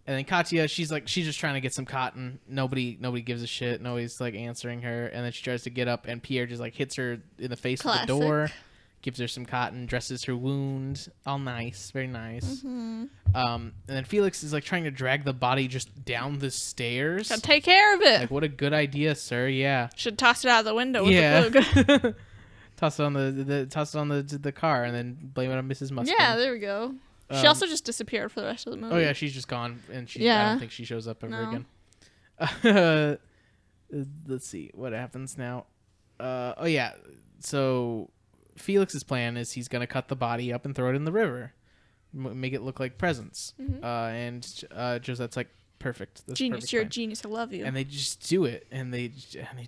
And then Katya, she's just trying to get some cotton. Nobody gives a shit. Nobody's like answering her. And then she tries to get up, and Pierre just like hits her in the face with the door, gives her some cotton, dresses her wound, all nice, very nice. Mm-hmm. And then Felix is like trying to drag the body just down the stairs. Gotta take care of it. Like, what a good idea, sir. Yeah. Should toss it out the window with the glue. Toss it on the car and then blame it on Mrs. Mustard. Yeah, there we go. She also just disappeared for the rest of the movie. Oh yeah, she's just gone, and I don't think she shows up ever again. Let's see what happens now. Oh yeah, so Felix's plan is he's gonna cut the body up and throw it in the river, make it look like presents. And Josette's like, perfect. That's genius, perfect you're plan. a genius. I love you. And they just do it, and they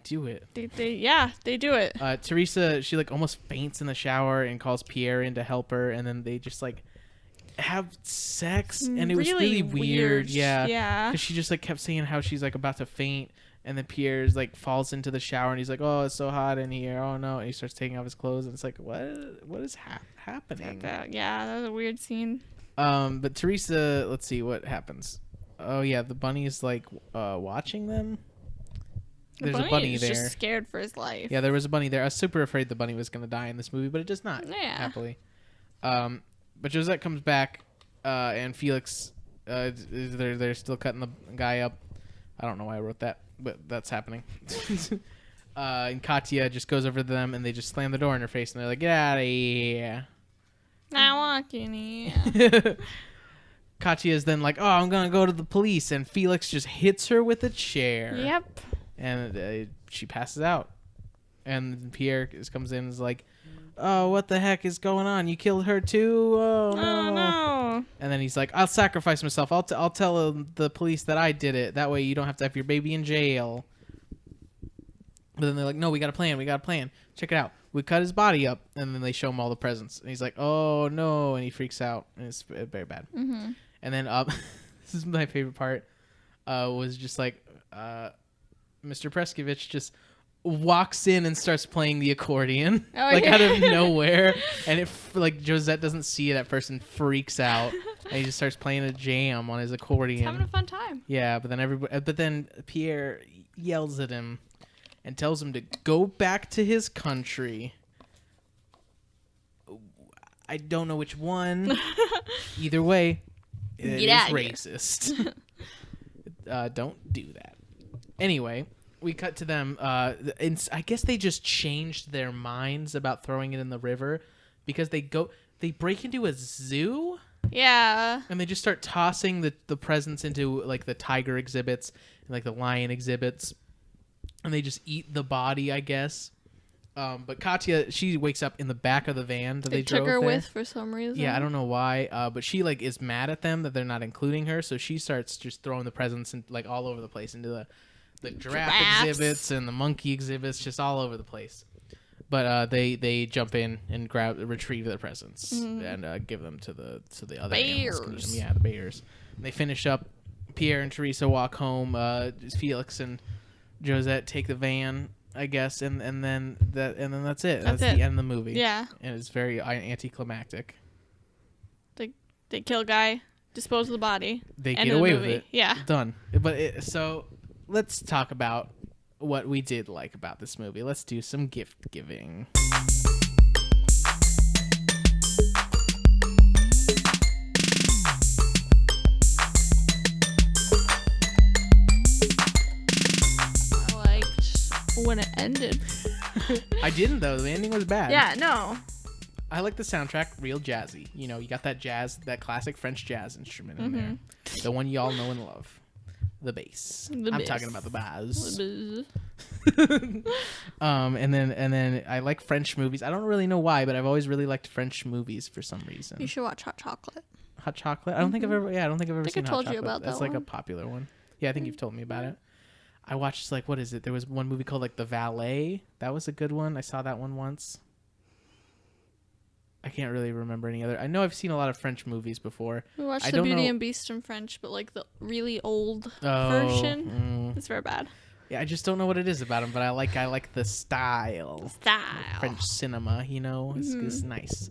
do it. They do it. Teresa, she like almost faints in the shower and calls Pierre in to help her, and then they just like have sex, and it was really weird. Yeah. Because she just like kept saying how she's like about to faint, and then Pierre's like falls into the shower, and he's like, "Oh, it's so hot in here. Oh no!" And he starts taking off his clothes, and it's like, what is happening? That was a weird scene. But Teresa, let's see what happens. Oh yeah, the bunny's like watching them. There's a bunny there. Just scared for his life. Yeah, there was a bunny there. I was super afraid the bunny was gonna die in this movie, but it does not. Yeah. Happily. But Josette comes back, and Felix, they're still cutting the guy up. I don't know why I wrote that, but that's happening. And Katya just goes over to them, and they just slam the door in her face, and they're like, "Get out of here!" Not walking here. Katya is then like, "Oh, I'm gonna go to the police," and Felix just hits her with a chair. Yep. And she passes out, and Pierre comes in and is like, "Oh, what the heck is going on? You killed her too? Oh no!" And then he's like, "I'll sacrifice myself. I'll tell the police that I did it. That way you don't have to have your baby in jail." But then they're like, "No, we got a plan. We got a plan. Check it out. We cut his body up," and then they show him all the presents. And he's like, "Oh no!" And he freaks out, and it's very bad. Mm-hmm. And then this is my favorite part. Was just like Mr. Preskovich just walks in and starts playing the accordion out of nowhere, and it like Josette doesn't see it at first and freaks out, and he just starts playing a jam on his accordion. He's having a fun time. Yeah, but then Pierre yells at him and tells him to go back to his country. I don't know which one. Either way, it is racist. Don't do that. Anyway, we cut to them. I guess they just changed their minds about throwing it in the river because they break into a zoo. Yeah. And they just start tossing the presents into like the tiger exhibits and like the lion exhibits, and they just eat the body, I guess. But Katya, she wakes up in the back of the van that they drove took her there. with for some reason. Yeah, I don't know why. But she like is mad at them that they're not including her, so she starts just throwing the presents and like all over the place into the giraffe exhibits and the monkey exhibits, just all over the place. But they jump in and retrieve the presents and give them to the other bears. Animals. Yeah, the bears. And they finish up. Pierre and Teresa walk home. Felix and Josette take the van, I guess, and then that's it. That's the end of the movie. Yeah. And it's very anticlimactic. They kill a guy, dispose of the body. They get away with it. Yeah. Done. But so let's talk about what we did like about this movie. Let's do some gift giving. When it ended. I didn't though. The ending was bad. Yeah, no. I like the soundtrack, real jazzy. You know, you got that jazz, that classic French jazz instrument in there. The one you all know and love. The bass. I'm talking about the bass. And then I like French movies. I don't really know why, but I've always really liked French movies for some reason. You should watch Hot Chocolate. Hot Chocolate? I don't think I've ever seen Hot Chocolate. I told you about that. That's like a popular one. Yeah, I think you've told me about it. I watched like, what is it? There was one movie called like The Valet. That was a good one. I saw that one once. I can't really remember any other. I know I've seen a lot of French movies before. We watched The Beauty and Beast in French, but like the really old version. It's very bad. Yeah, I just don't know what it is about them, but I like the style. Style. French cinema, you know, it's nice.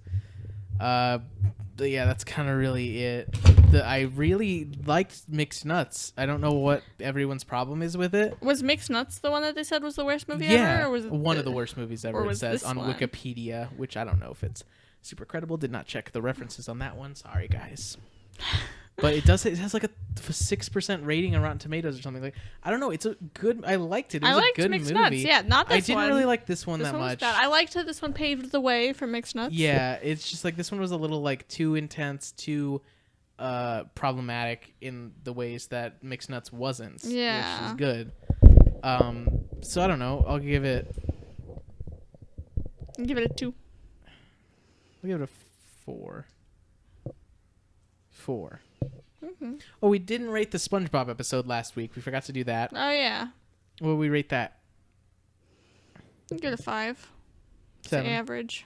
yeah, that's kind of really it. I really liked mixed nuts. I don't know what everyone's problem is with it. Was Mixed Nuts the one that they said was the worst movie Yeah, ever? Or was it one of the worst movies ever, it says on one? Wikipedia, which I don't know if it's super credible. Did not check the references on that one. Sorry, guys. But it has like a 6% rating on Rotten Tomatoes or something. Like, I don't know. It's a good. I liked it. It was a good Mixed movie. Nuts. Yeah, not this one. I didn't really like this one that one much. Was bad. I liked how this one paved the way for Mixed Nuts. Yeah, it's just like this one was a little like too intense, too problematic in the ways that Mixed Nuts wasn't. Yeah, which is good. So I don't know. I'll give it a 2. I'll give it a 4. 4. Mm-hmm. Oh, we didn't rate the SpongeBob episode last week. We forgot to do that. Oh yeah. What would we rate that? I'll give it a 5. 7. It's average.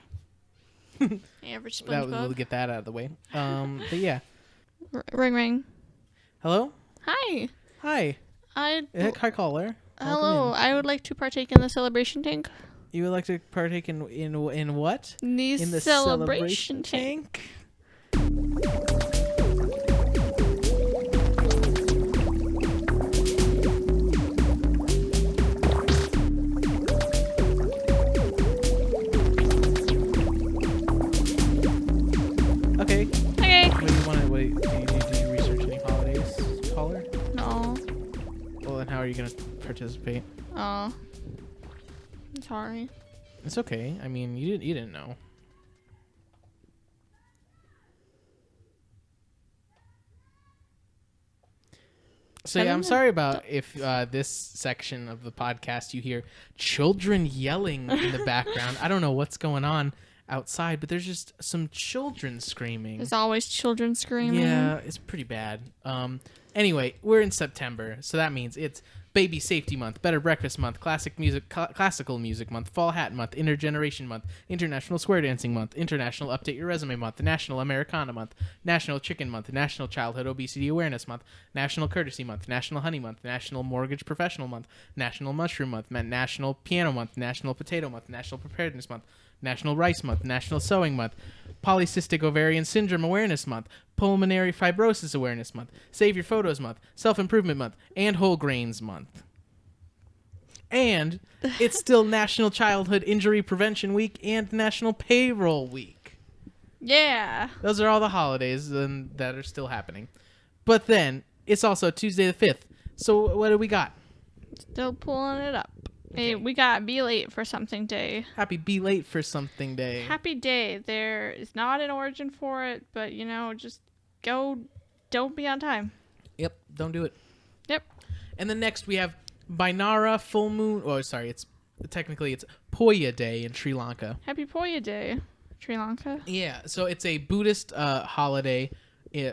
Average SpongeBob. We'll get that out of the way. But yeah. Ring ring. Hello? Hi. Hi. Hi caller. Hello. I would like to partake in the celebration tank. You would like to partake in what? In the celebration tank. Okay. Okay. Do you research any holidays, caller? No. Well, then how are you going to participate? Oh. I'm sorry. It's okay. I mean, you didn't know. So yeah, I'm sorry about if this section of the podcast you hear children yelling in the background. I don't know what's going on outside, but there's just some children screaming. There's always children screaming. Yeah, it's pretty bad. Anyway, we're in September, so that means it's Baby Safety Month, Better Breakfast Month, Classical Music Month, Fall Hat Month, Intergeneration Month, International Square Dancing Month, International Update Your Resume Month, National Americana Month, National Chicken Month, National Childhood Obesity Awareness Month, National Courtesy Month, National Honey Month, National Mortgage Professional Month, National Mushroom Month, National Piano Month, National Potato Month, National Preparedness Month, National Rice Month, National Sewing Month, Polycystic Ovarian Syndrome Awareness Month, Pulmonary Fibrosis Awareness Month, Save Your Photos Month, Self-Improvement Month, and Whole Grains Month. And it's still National Childhood Injury Prevention Week and National Payroll Week. Yeah. Those are all the holidays that are still happening. But then, it's also Tuesday the 5th. So what do we got? Still pulling it up. Okay. Hey, we got Be Late for Something Day. Happy Be Late for Something Day. Happy day. There is not an origin for it, but, just go. Don't be on time. Yep, don't do it. Yep. And then next we have Binara Full Moon. Oh, sorry, it's Poya Day in Sri Lanka. Happy Poya Day, Sri Lanka. Yeah, so it's a Buddhist holiday.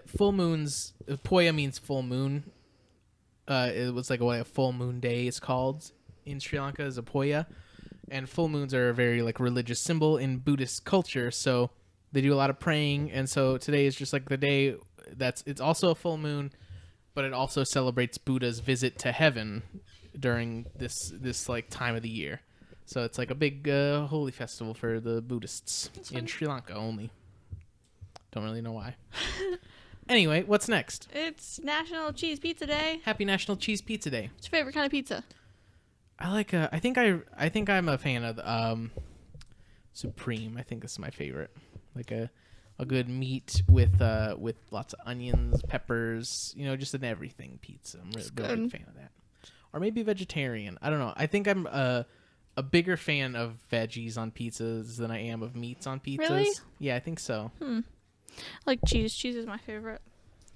Full moons. Poya means full moon. It was like what a full moon day is called in Sri Lanka is a Poya, and full moons are a very like religious symbol in Buddhist culture. So they do a lot of praying, and so today is just like the day it's also a full moon, but it also celebrates Buddha's visit to heaven during this like time of the year. So it's like a big holy festival for the Buddhists in Sri Lanka only. Don't really know why. Anyway, what's next? It's National Cheese Pizza Day. Happy National Cheese Pizza Day. What's your favorite kind of pizza? I think I'm a fan of Supreme. I think this is my favorite. Like a good meat with lots of onions, peppers, just an everything pizza. I'm really a big fan of that. Or maybe vegetarian. I don't know. I think I'm a bigger fan of veggies on pizzas than I am of meats on pizzas. Really? Yeah, I think so. I like cheese. Cheese is my favorite.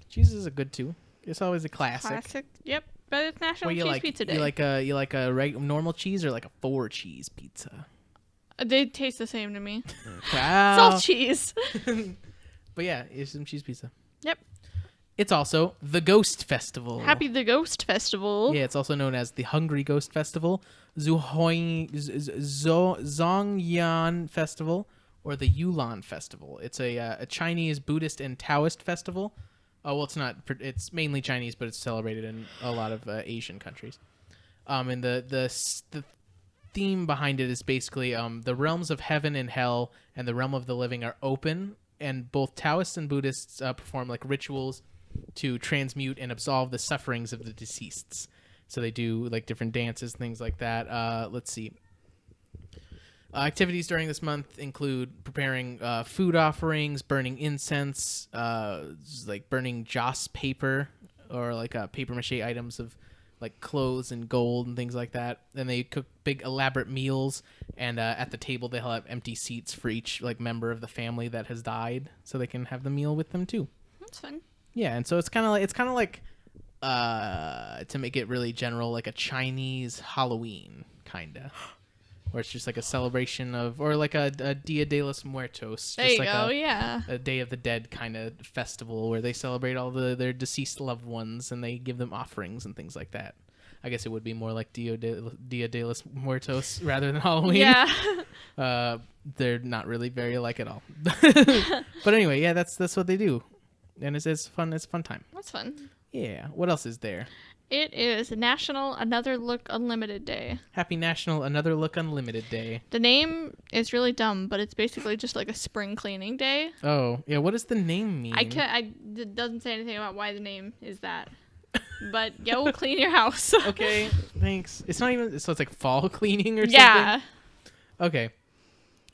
Cheese is a good too. It's always a classic. Yep. But it's National Cheese Pizza Day. You like a normal cheese or like a 4 cheese pizza? They taste the same to me. Wow. It's all cheese. But yeah, it's some cheese pizza. Yep. It's also the Ghost Festival. Happy the Ghost Festival. Yeah, it's also known as the Hungry Ghost Festival, Zongyan Festival, or the Yulan Festival. It's a Chinese, Buddhist, and Taoist festival. Oh, well, it's not. It's mainly Chinese, but it's celebrated in a lot of Asian countries. And the theme behind it is basically the realms of heaven and hell and the realm of the living are open, and both Taoists and Buddhists perform like rituals to transmute and absolve the sufferings of the deceased. So they do like different dances, things like that. Let's see. Activities during this month include preparing food offerings, burning incense, like burning joss paper or like paper mache items of like clothes and gold and things like that. And they cook big elaborate meals, and at the table they'll have empty seats for each like member of the family that has died, so they can have the meal with them too. That's fun. Yeah, and so it's kind of like to make it really general, like a Chinese Halloween kinda. Or it's just like a celebration of, or like a Dia de los Muertos. There just you like go, yeah. A Day of the Dead kind of festival where they celebrate all their deceased loved ones and they give them offerings and things like that. I guess it would be more like Dia de los Muertos rather than Halloween. Yeah. They're not really very alike at all. But anyway, yeah, that's what they do. And it's fun. It's a fun time. That's fun. Yeah. What else is there? It is National Another Look Unlimited Day. Happy National Another Look Unlimited Day. The name is really dumb, but it's basically just like a spring cleaning day. Oh, yeah. What does the name mean? It doesn't say anything about why the name is that. But go clean your house. Okay, thanks. It's not even, so it's like fall cleaning or something? Yeah. Okay.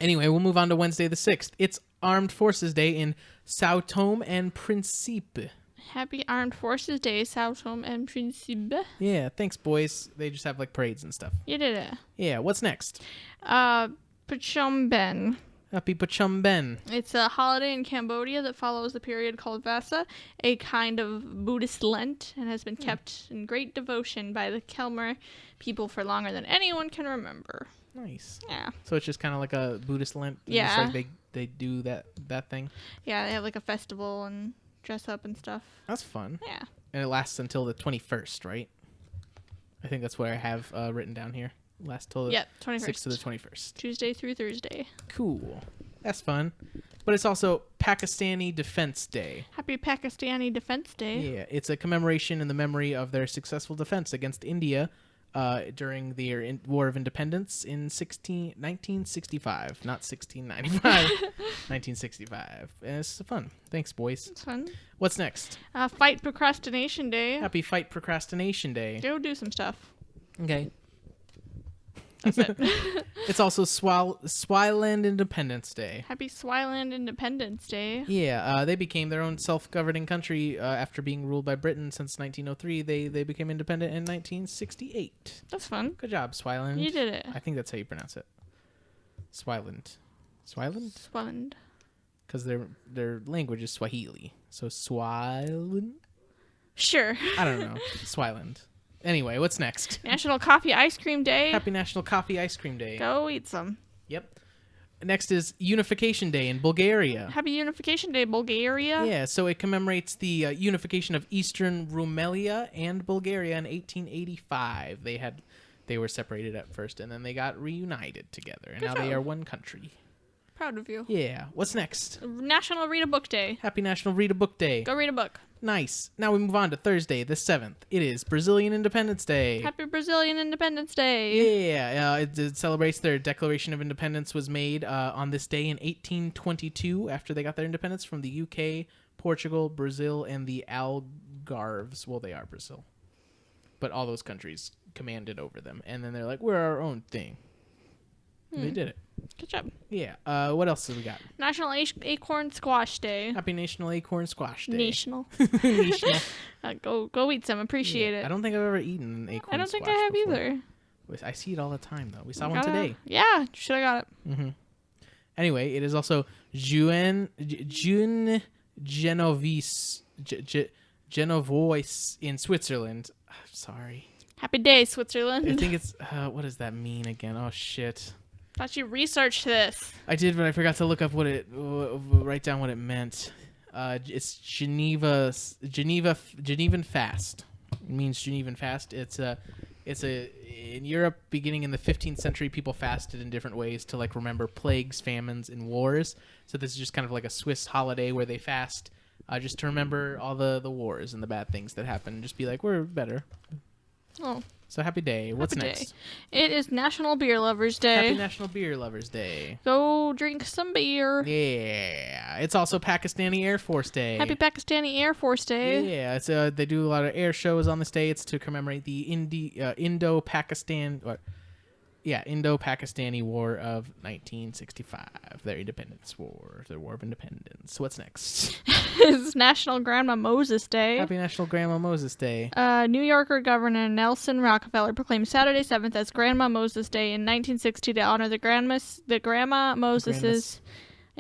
Anyway, we'll move on to Wednesday the 6th. It's Armed Forces Day in Sao Tome and Principe. Happy Armed Forces Day, Sao Tome and Principe. Yeah, thanks, boys. They just have like parades and stuff. You did it. Yeah, what's next? Pachom Happy Pachum Ben. It's a holiday in Cambodia that follows the period called Vasa, a kind of Buddhist Lent, and has been kept in great devotion by the Khmer people for longer than anyone can remember. Nice. Yeah. So it's just kind of like a Buddhist Lent? Yeah. Just like they do that thing? Yeah, they have like a festival and dress up and stuff. That's fun. Yeah. And it lasts until the 21st, right? I think that's what I have written down here. Last till the 21st. 6th to the 21st. Tuesday through Thursday. Cool. That's fun. But it's also Pakistani Defense Day. Happy Pakistani Defense Day. Yeah, it's a commemoration in the memory of their successful defense against India during the War of Independence in 1965. Not 1695. 1965. And it's fun. Thanks, boys. It's fun. What's next? Fight Procrastination Day. Happy Fight Procrastination Day. Go do some stuff. Okay. That's it. It's also Swaziland Independence Day. Happy Swaziland Independence Day. Yeah, they became their own self-governing country after being ruled by Britain since 1903. They became independent in 1968. That's fun. Good job, Swaziland. You did it. I think that's how you pronounce it. Swaziland. Swaziland? Swaziland. Because their language is Swahili. So Swaziland? Sure. I don't know. Swaziland. Anyway, what's next? National Coffee Ice Cream Day. Happy National Coffee Ice Cream Day. Go eat some. Yep. Next is Unification Day in Bulgaria. Happy Unification Day, Bulgaria. Yeah, so it commemorates the unification of Eastern Rumelia and Bulgaria in 1885. They were separated at first, and then they got reunited together, and now they are one country. Proud of you. Yeah. What's next? National Read a Book Day. Happy National Read a Book Day. Go read a book. Nice. Now we move on to Thursday, the 7th. It is Brazilian Independence Day. Happy Brazilian Independence Day. Yeah, it celebrates their Declaration of Independence was made on this day in 1822 after they got their independence from the UK, Portugal, Brazil, and the Algarves. Well, they are Brazil. But all those countries commanded over them. And then they're like, we're our own thing. They did it. Good job. Yeah. What else have we got? National Acorn Squash Day. Happy National Acorn Squash Day. National. National. Go eat some. Appreciate it. I don't think I've ever eaten an acorn squash I don't think I have before. either. I see it all the time, though. We saw one today. Yeah, should have got it. Mm-hmm. Anyway, it is also June Genovis in Switzerland. Sorry. Happy day, Switzerland. I think it's... what does that mean again? Oh, shit. Thought you researched this. I did, but I forgot to look up write down what it meant. It's Genevan fast. It means Genevan fast. It's in Europe, beginning in the 15th century, people fasted in different ways to like remember plagues, famines, and wars. So this is just kind of like a Swiss holiday where they fast just to remember all the wars and the bad things that happened. And just be like, we're better. Oh, So happy day. What's Happy next? Day. It is National Beer Lovers Day. Happy National Beer Lovers Day. Go drink some beer. Yeah. It's also Pakistani Air Force Day. Happy Pakistani Air Force Day. Yeah. It's they do a lot of air shows on this day. It's to commemorate the Indo-Pakistani War of 1965. Their Independence War. Their War of Independence. What's next? It's National Grandma Moses Day. Happy National Grandma Moses Day. New Yorker Governor Nelson Rockefeller proclaimed Saturday 7th as Grandma Moses Day in 1960 to honor in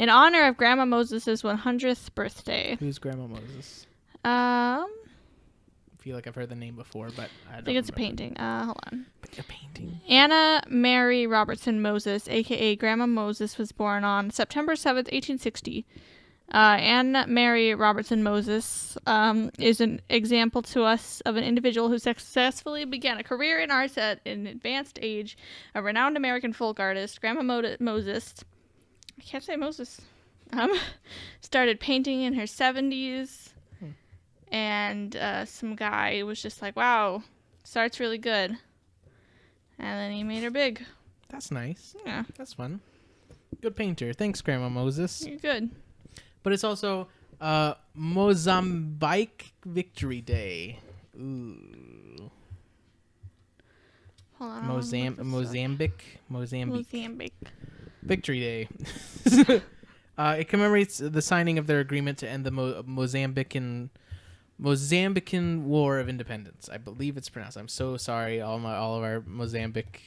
honor of Grandma Moses's 100th birthday. Who's Grandma Moses? I I feel like I've heard the name before, but I don't think it's remember. a painting. Hold on. A painting? Anna Mary Robertson Moses, a.k.a. Grandma Moses, was born on September 7th, 1860. Anna Mary Robertson Moses is an example to us of an individual who successfully began a career in arts at an advanced age. A renowned American folk artist, Grandma Moses, I can't say Moses, started painting in her 70s. And some guy was just like, wow, this art's really good. And then he made her big. That's nice. Yeah. That's fun. Good painter. Thanks, Grandma Moses. You're good. But it's also Mozambique Victory Day. Ooh. Hold on. Mozambique. Victory Day. It commemorates the signing of their agreement to end the Mozambican War of Independence. I believe it's pronounced. I'm so sorry, all of our Mozambique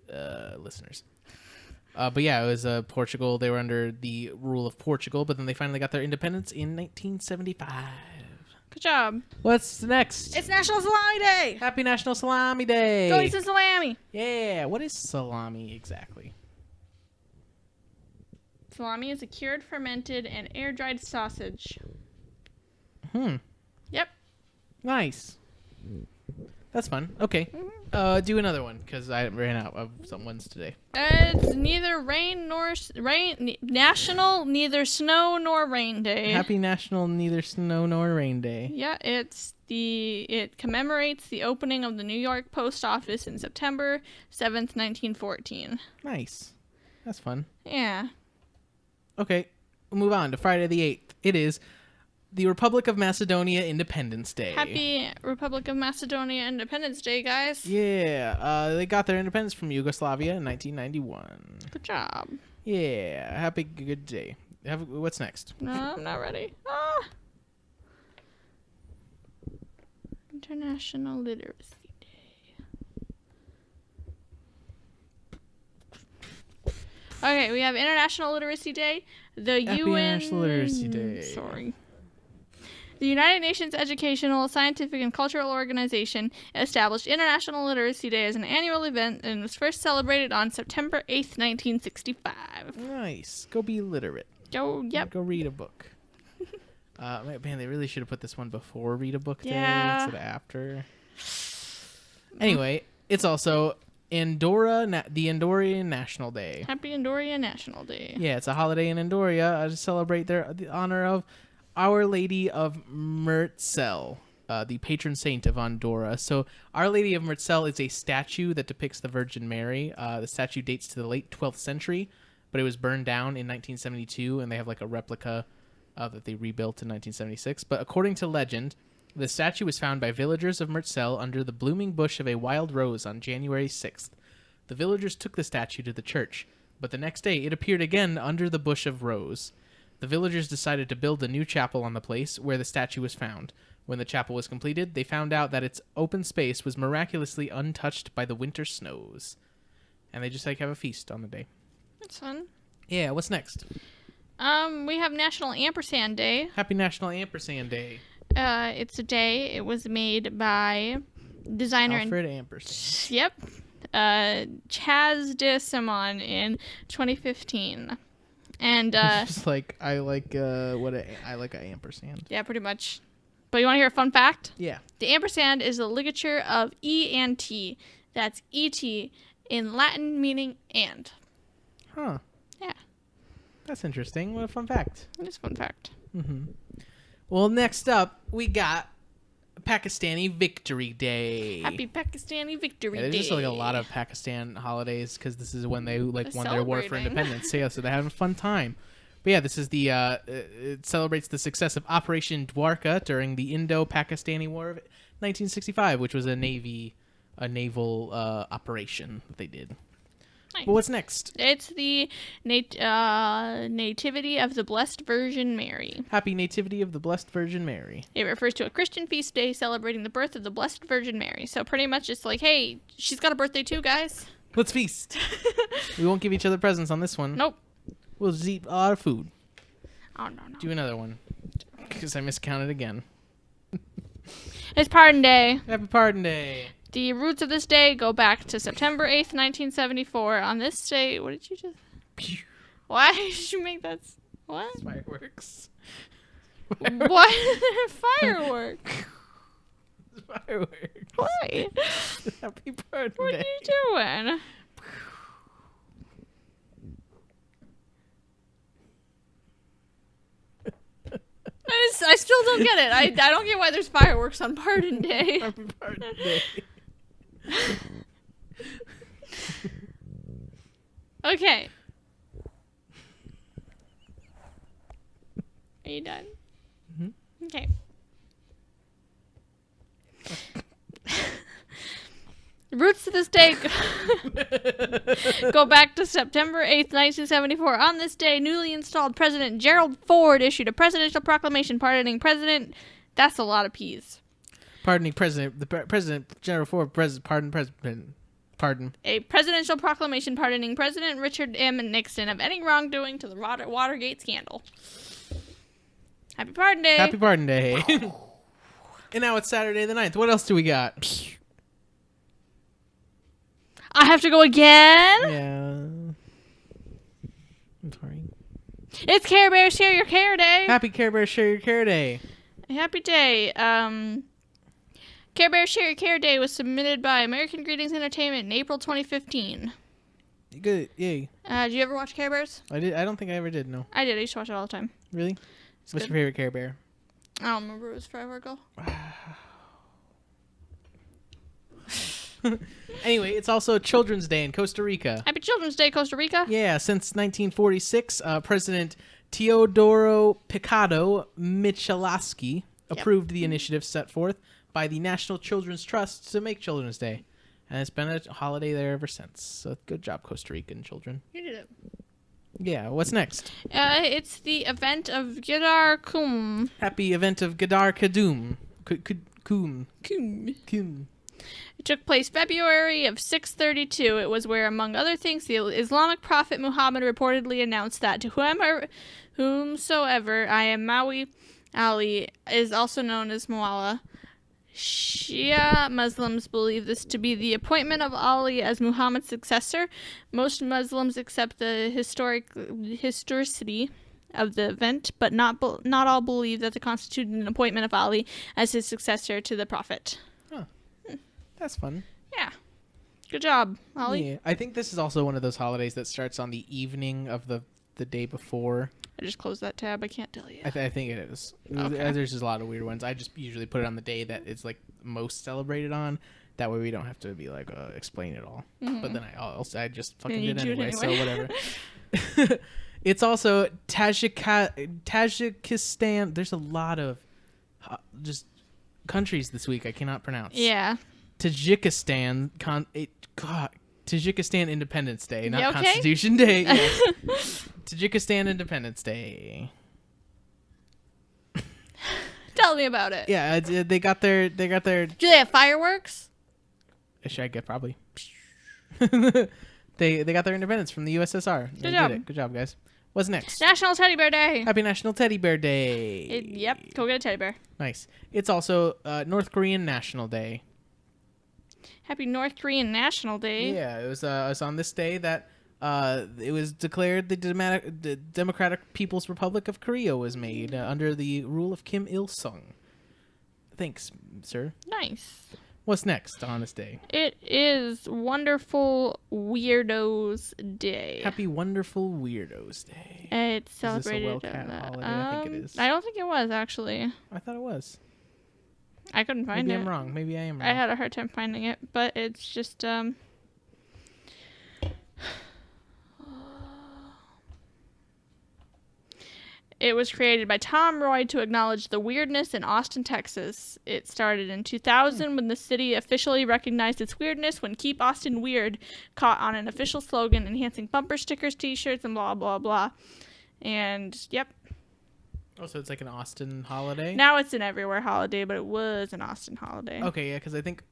listeners. But yeah, it was Portugal. They were under the rule of Portugal, but then they finally got their independence in 1975. Good job. What's next? It's National Salami Day. Happy National Salami Day. Go eat some salami. Yeah. What is salami exactly? Salami is a cured, fermented, and air-dried sausage. Yep. Nice. That's fun. Okay. Do another one because I ran out of some ones today. It's neither National Neither Snow Nor Rain Day. Happy National Neither Snow Nor Rain Day. Yeah, it commemorates the opening of the New York Post Office in September 7th, 1914. Nice. That's fun. Yeah. Okay. We'll move on to Friday the 8th. It is the Republic of Macedonia Independence Day. Happy Republic of Macedonia Independence Day, guys. Yeah, they got their independence from Yugoslavia in 1991. Good job. Yeah, happy good day. What's next? No, I'm not ready. International Literacy Day. Okay, we have International Literacy Day. The Happy International Literacy Day. Sorry. The United Nations Educational, Scientific, and Cultural Organization established International Literacy Day as an annual event and was first celebrated on September 8th, 1965. Nice. Go be literate. Go read a book. Man, they really should have put this one before Read a Book Day instead of after. Anyway, it's also the Andorran National Day. Happy Andorran National Day. Yeah, it's a holiday in Andoria to celebrate the honor of Our Lady of Murtsel, the patron saint of Andorra. So Our Lady of Murtsel is a statue that depicts the Virgin Mary. The statue dates to the late 12th century, but it was burned down in 1972, and they have like a replica that they rebuilt in 1976. But according to legend, the statue was found by villagers of Murtsel under the blooming bush of a wild rose on January 6th. The villagers took the statue to the church, but the next day it appeared again under the bush of rose. The villagers decided to build a new chapel on the place where the statue was found. When the chapel was completed, they found out that its open space was miraculously untouched by the winter snows. And they just have a feast on the day. That's fun. Yeah, what's next? We have National Ampersand Day. Happy National Ampersand Day. It's a day. It was made by designer Alfred Ampersand. Yep. Chaz de Simon in 2015. And just like I like an ampersand. Yeah, pretty much. But you want to hear a fun fact? Yeah. The ampersand is a ligature of E and T. That's E-T in Latin, meaning and. Huh. Yeah. That's interesting. What a fun fact. It is a fun fact. Mm-hmm. Well, next up, we got Pakistani Victory Day. Happy Pakistani Victory There's Day. just like a lot of Pakistan holidays because this is when they won their war for independence. So they're having a fun time. But yeah, this is the it celebrates the success of Operation Dwarka during the Indo-Pakistani War of 1965, which was a naval operation that they did. Nice. Well, what's next? It's the Nativity of the Blessed Virgin Mary. Happy Nativity of the Blessed Virgin Mary. It refers to a Christian feast day celebrating the birth of the Blessed Virgin Mary. So pretty much it's like, hey, she's got a birthday too, guys. Let's feast. We won't give each other presents on this one. Nope. We'll just eat a lot of food. Oh, no. Do another one. Because I miscounted again. It's Pardon Day. Happy Pardon Day. The roots of this day go back to September 8th, 1974. On this day, what did you just... Pew. Why did you make that... What? Fireworks. What? Fireworks. Fireworks. Why? Happy Pardon What Day. are you doing? I still don't get it. I don't get why there's fireworks on Pardon Day. Happy Pardon Day. Okay. Are you done? Mm-hmm. Okay. The roots to this day go back to September 8th, 1974. On this day, newly installed President Gerald Ford issued a presidential proclamation pardoning President... That's a lot of P's. Pardoning President... President General Ford... Pardon. A presidential proclamation pardoning President Richard M. Nixon of any wrongdoing to the Watergate scandal. Happy Pardon Day. Happy Pardon Day. And now it's Saturday the 9th. What else do we got? I have to go again? Yeah. I'm sorry. It's Care Bear Share Your Care Day. Happy Care Bear Share Your Care Day. Happy day. Care Bear Share Your Care Day was submitted by American Greetings Entertainment in April 2015. Good. Yay. Did you ever watch Care Bears? I don't think I ever did, no. I did. I used to watch it all the time. Really? It's What's good. your favorite Care Bear? I don't remember. It was forever ago. Anyway, it's also Children's Day in Costa Rica. Happy Children's Day, Costa Rica. Yeah, since 1946, President Teodoro Picado Michalowski approved the initiative set forth by the National Children's Trust to make Children's Day. And it's been a holiday there ever since. So good job, Costa Rican children. You did it. Yeah, what's next? It's the event of Gidar Kum. Happy event of Gadar Kadum. Kum. It took place February of 632. It was where, among other things, the Islamic prophet Muhammad reportedly announced that to whomsoever I am Maui Ali is also known as Mu'alla. Shia Muslims believe this to be the appointment of Ali as Muhammad's successor. Most Muslims accept the historicity of the event, but not all believe that it constituted an appointment of Ali as his successor to the prophet. Huh. That's fun. Yeah. Good job, Ali. Yeah, I think this is also one of those holidays that starts on the evening of the day before. I just closed that tab. I can't tell you. I think it is. Okay. There's just a lot of weird ones. I just usually put it on the day that it's like most celebrated on. That way we don't have to be like explain it all. Mm-hmm. But then I just fucking You did do it anyway, anyway. so whatever. It's also Tajikistan. There's a lot of just countries this week I cannot pronounce. Yeah. Tajikistan Tajikistan Independence Day, not You okay? Constitution Day. Yes. Tajikistan Independence Day. Tell me about it. Yeah, they got their. Do they have fireworks? Should I get probably? They got their independence from the USSR. They job. did it. Good job, guys. What's next? National Teddy Bear Day. Happy National Teddy Bear Day. Yep. Go get a teddy bear. Nice. It's also North Korean National Day. Happy North Korean National Day. Yeah, it was on this day that it was declared the Democratic People's Republic of Korea was made under the rule of Kim Il-sung. Thanks, sir. Nice. What's next on this day? It is Wonderful Weirdos Day. Happy Wonderful Weirdos Day. It's Is this a celebrated. WellCat holiday? I think it is. I don't think it was, actually. I thought it was. I couldn't find it. Maybe I'm wrong. Maybe I am wrong. I had a hard time finding it, but it's just it was created by Tom Roy to acknowledge the weirdness in Austin, Texas. It started in 2000 when the city officially recognized its weirdness when Keep Austin Weird caught on an official slogan enhancing bumper stickers, t-shirts, and blah, blah, blah. And, yep. Oh, so it's like an Austin holiday? Now it's an everywhere holiday, but it was an Austin holiday. Okay, yeah,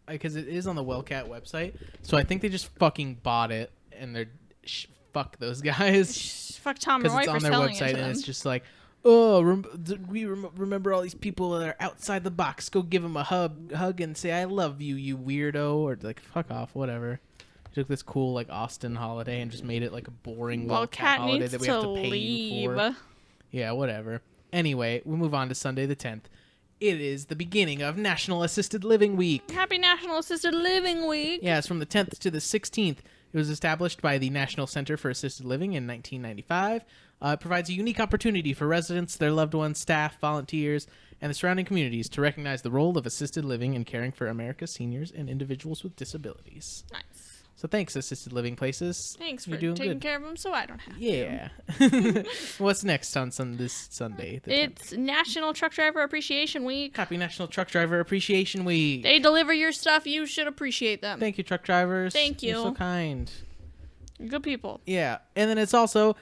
because it is on the Wellcat website, so I think they just fucking bought it, and they're... fuck those guys. Fuck Tom Roy for selling it to them. Because it's on their website, and it's just like, oh, we remember all these people that are outside the box. Go give them a hug and say, I love you, you weirdo. Or like, fuck off, whatever. Took this cool, like, Austin holiday and just made it like a boring Wellcat holiday that we have to pay you for. Yeah, whatever. Anyway, we'll move on to Sunday the 10th. It is the beginning of National Assisted Living Week. Happy National Assisted Living Week. Yeah, it's from the 10th to the 16th. It was established by the National Center for Assisted Living in 1995. It provides a unique opportunity for residents, their loved ones, staff, volunteers, and the surrounding communities to recognize the role of assisted living in caring for America's seniors and individuals with disabilities. Nice. So thanks, assisted living places. Thanks for taking care of them so I don't have to. Yeah. What's next on this Sunday? It's National Truck Driver Appreciation Week. Happy National Truck Driver Appreciation Week. They deliver your stuff. You should appreciate them. Thank you, truck drivers. Thank you. You're so kind. Good people. Yeah. And then it's also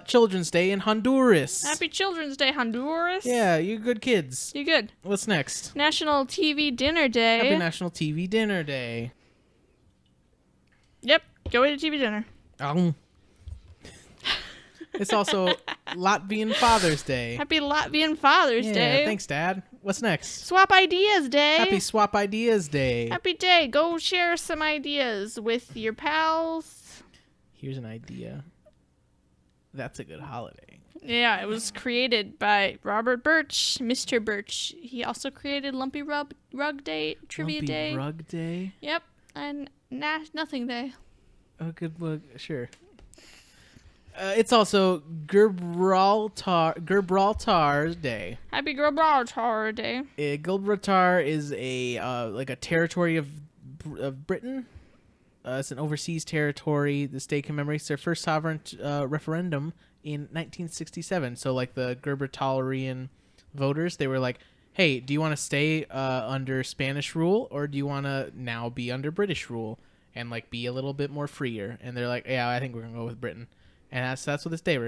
Children's Day in Honduras. Happy Children's Day, Honduras. Yeah, you're good kids. You're good. What's next? National TV Dinner Day. Happy National TV Dinner Day. Yep, go eat a TV dinner. It's also Latvian Father's Day. Happy Latvian Father's Day. Thanks, Dad. What's next? Swap Ideas Day. Happy Swap Ideas Day. Happy day. Go share some ideas with your pals. Here's an idea. That's a good holiday. Yeah, it was created by Robert Birch, Mr. Birch. He also created Lumpy Rug Day, Trivia Day. Lumpy Rug Day? Yep, and Nothing Day. Oh, good book. Sure. It's also Gibraltar's Day. Happy Gibraltar Day. Gibraltar is like a territory of Britain. It's an overseas territory. The state commemorates their first sovereign referendum in 1967. So, like, the Gibraltarian voters, they were like, hey, do you want to stay under Spanish rule, or do you want to now be under British rule and, like, be a little bit more freer? And they're like, yeah, I think we're going to go with Britain. And that's what this day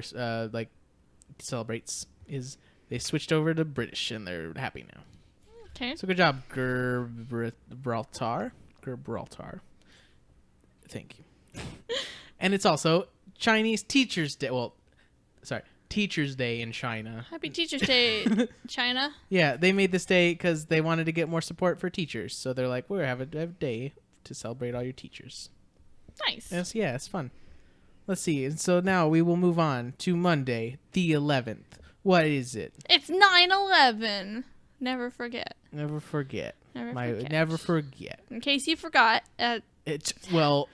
celebrates, is they switched over to British, and they're happy now. Okay. So good job, Gibraltar. Thank you. And it's also Chinese Teachers Day. Well, sorry, Teachers Day in China. Happy Teachers Day, China. Yeah, they made this day because they wanted to get more support for teachers. So they're like, we're going to have a day to celebrate all your teachers. Nice. Yeah, it's fun. Let's see. And so now we will move on to Monday, the 11th. What is it? It's 9/11. Never forget. Never forget. Never forget. In case you forgot. Well,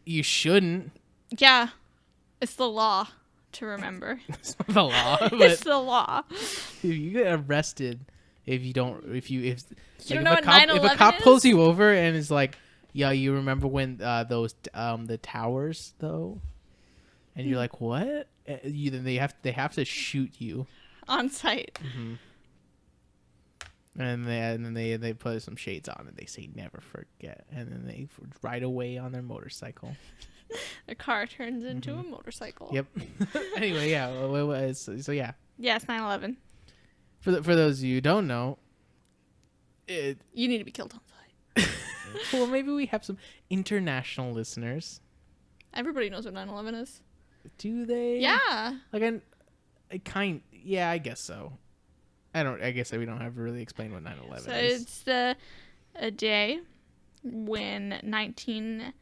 you shouldn't. Yeah. It's the law to remember. It's not the law. But it's the law. If you get arrested if you don't know what 9/11 if a cop pulls you over and is like, yeah, you remember when those the towers though? And you're like, what? Then they have to shoot you on sight. Mm-hmm. And then they put some shades on and they say never forget, and then they ride away on their motorcycle. The car turns into a motorcycle. Yep. Anyway, yeah. So yeah. Yeah, it's 9/11. For those of you who don't know, you need to be killed on sight. Well, maybe we have some international listeners. Everybody knows what 9/11 is. Do they? Yeah. Like yeah, I guess so. I guess we don't have to really explain what 9/11 is. So it's a day when 19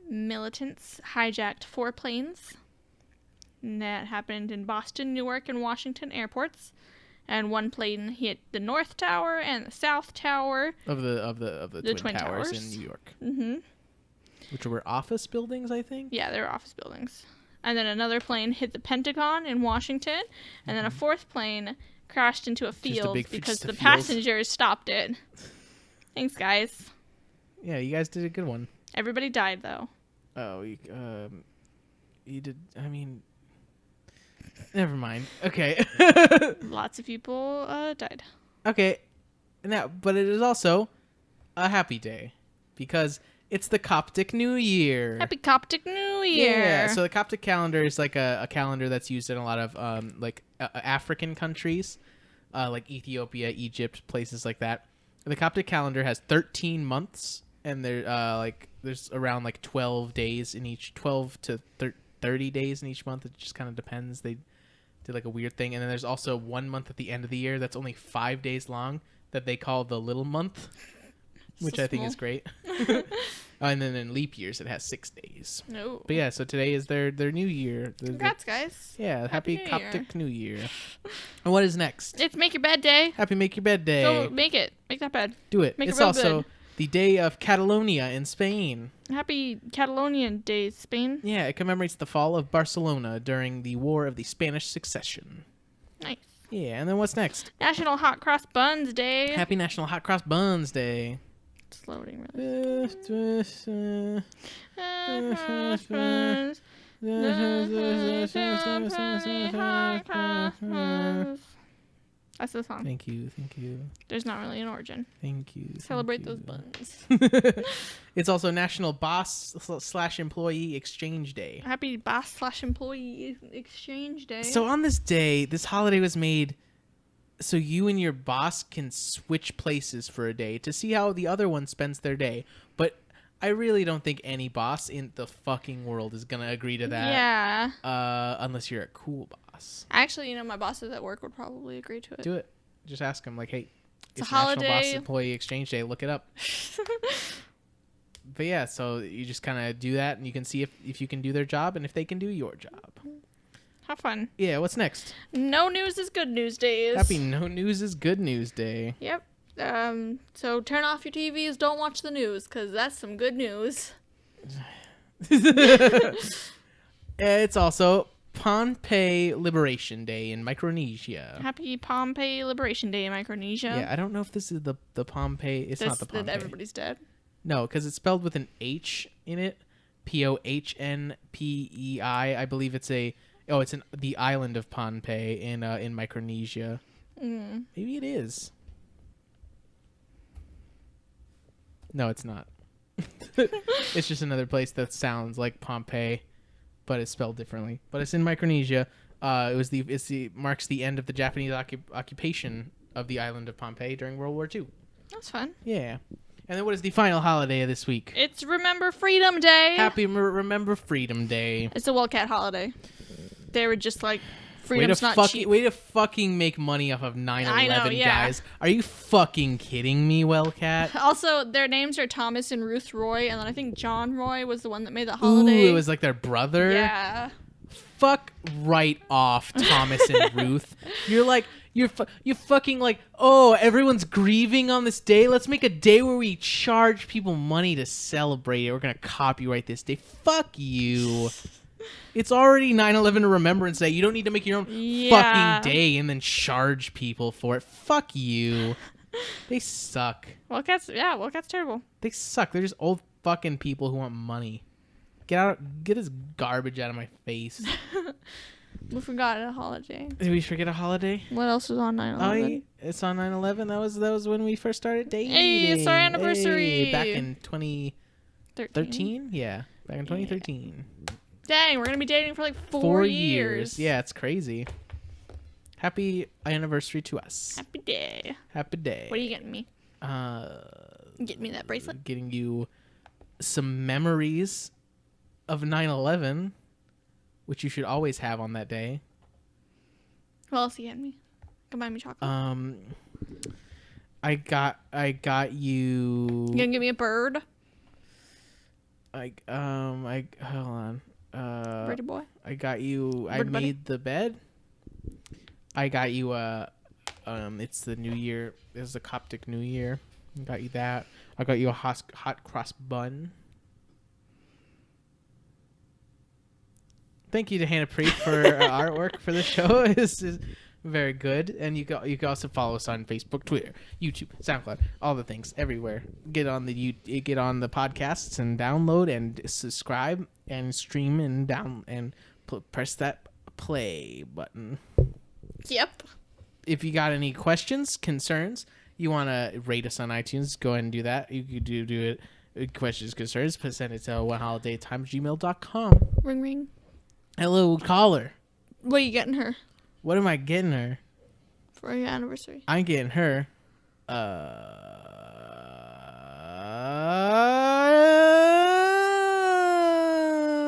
militants hijacked 4 planes. And that happened in Boston, Newark, and Washington airports. And one plane hit the North Tower and the South Tower of the Twin Towers in New York. Mm-hmm. Which were office buildings, I think. Yeah, they were office buildings. And then another plane hit the Pentagon in Washington, and then a 4th plane crashed into a field because the passengers stopped it. Thanks, guys. Yeah, you guys did a good one. Everybody died, though. Oh, you did. I mean, never mind. Okay. Lots of people died. Okay. Now, but it is also a happy day because it's the Coptic New Year. Happy Coptic New Year. Yeah. So the Coptic calendar is like a calendar that's used in a lot of African countries, like Ethiopia, Egypt, places like that. And the Coptic calendar has 13 months, and there's around like 12 days in each, 12 to 30 days in each month. It just kind of depends. They did like a weird thing. And then there's also 1 month at the end of the year that's only 5 days long that they call the little month, which I think is great. And then in leap years it has 6 days. No. But yeah, so today is their new year. Congrats, guys. Yeah, happy New Coptic New Year. And what is next? It's Make Your Bed Day. Happy Make Your Bed Day. Go make it. Make that bed. Do it. Make It's it real also good. the day of Catalonia in Spain. Happy Catalonian Day, Spain. Yeah, it commemorates the fall of Barcelona during the War of the Spanish Succession. Nice. Yeah, and then what's next? National Hot Cross Buns Day. Happy National Hot Cross Buns Day. It's loading really. That's the song. Thank you. There's not really an origin. Thank you. Celebrate those buns. It's also National Boss/Employee Exchange Day. Happy Boss/Employee Exchange Day. So on this day, this holiday was made so you and your boss can switch places for a day to see how the other one spends their day. But I really don't think any boss in the fucking world is going to agree to that. Yeah. Unless you're a cool boss. Actually, my bosses at work would probably agree to it. Do it. Just ask them, like, hey, it's a National holiday. Boss Employee Exchange Day. Look it up. But yeah, so you just kind of do that, and you can see if you can do their job and if they can do your job. Have fun. Yeah, what's next? No news is good news days. Happy No News is Good News Day. Yep. So turn off your TVs, don't watch the news, because that's some good news. It's also Pohnpei Liberation Day in Micronesia. Happy Pohnpei Liberation Day in Micronesia. Yeah, I don't know if this is the Pohnpei. It's not the Pohnpei. That everybody's dead. No, because it's spelled with an H in it. Pohnpei. I believe it's the island of Pohnpei in Micronesia. Maybe it is. No, it's not. It's just another place that sounds like Pompeii, but it's spelled differently. But it's in Micronesia. Marks the end of the Japanese occupation of the island of Pompeii during World War II. That's fun. Yeah. And then what is the final holiday of this week? It's Remember Freedom Day. Happy Remember Freedom Day. It's a Wildcat holiday. They were just like, freedom's not cheap. Way to fucking make money off of 9/11, I know, yeah. guys. Are you fucking kidding me, Wildcat? Also, their names are Thomas and Ruth Roy, and then I think John Roy was the one that made that holiday. Ooh, it was like their brother? Yeah. Fuck right off, Thomas and Ruth. You're fucking like, oh, everyone's grieving on this day. Let's make a day where we charge people money to celebrate it. We're gonna copyright this day. Fuck you. It's already 9/11 Remembrance Day. You don't need to make your own fucking day and then charge people for it. Fuck you. They suck. Wildcat's terrible. They suck. They're just old fucking people who want money. Get this garbage out of my face. We forgot a holiday. Did we forget a holiday? What else was on 9/11? It's on 9/11. That was when we first started dating. Hey, it's our anniversary. Hey, back in 2013? Yeah, back in 2013. Dang, we're going to be dating for like 4 years. Yeah, it's crazy. Happy anniversary to us. Happy day. Happy day. What are you getting me? Get me that bracelet. Getting you some memories of 9/11, which you should always have on that day. What else are you getting me? Come buy me chocolate. I got you. You gonna give me a bird? Hold on. Birdie boy. I got you. I Bird buddy. made the bed. I got you. It's the New Year. It's the Coptic New Year. I got you that. I got you a hot cross bun. Thank you to Hannah Preet for artwork for the show. Very good. And you can also follow us on Facebook, Twitter, YouTube, SoundCloud, all the things everywhere. Get on the podcasts and download and subscribe and stream and press that play button. Yep. If you got any questions, concerns, you want to rate us on iTunes, go ahead and do that. You could do it. Questions, concerns, send it to oneholidaytime@gmail.com. Ring, ring. Hello, caller. What are you getting her What am I getting her? for your anniversary? I'm getting her. Are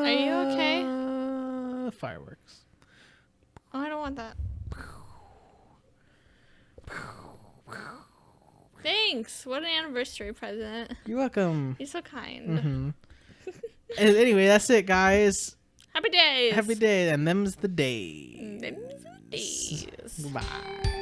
you okay? Fireworks. Oh, I don't want that. Thanks. What an anniversary present. You're welcome. You're so kind. Mm-hmm. Anyway, that's it, guys. Happy days. Happy day, and them's the days. Them's the days. Bye.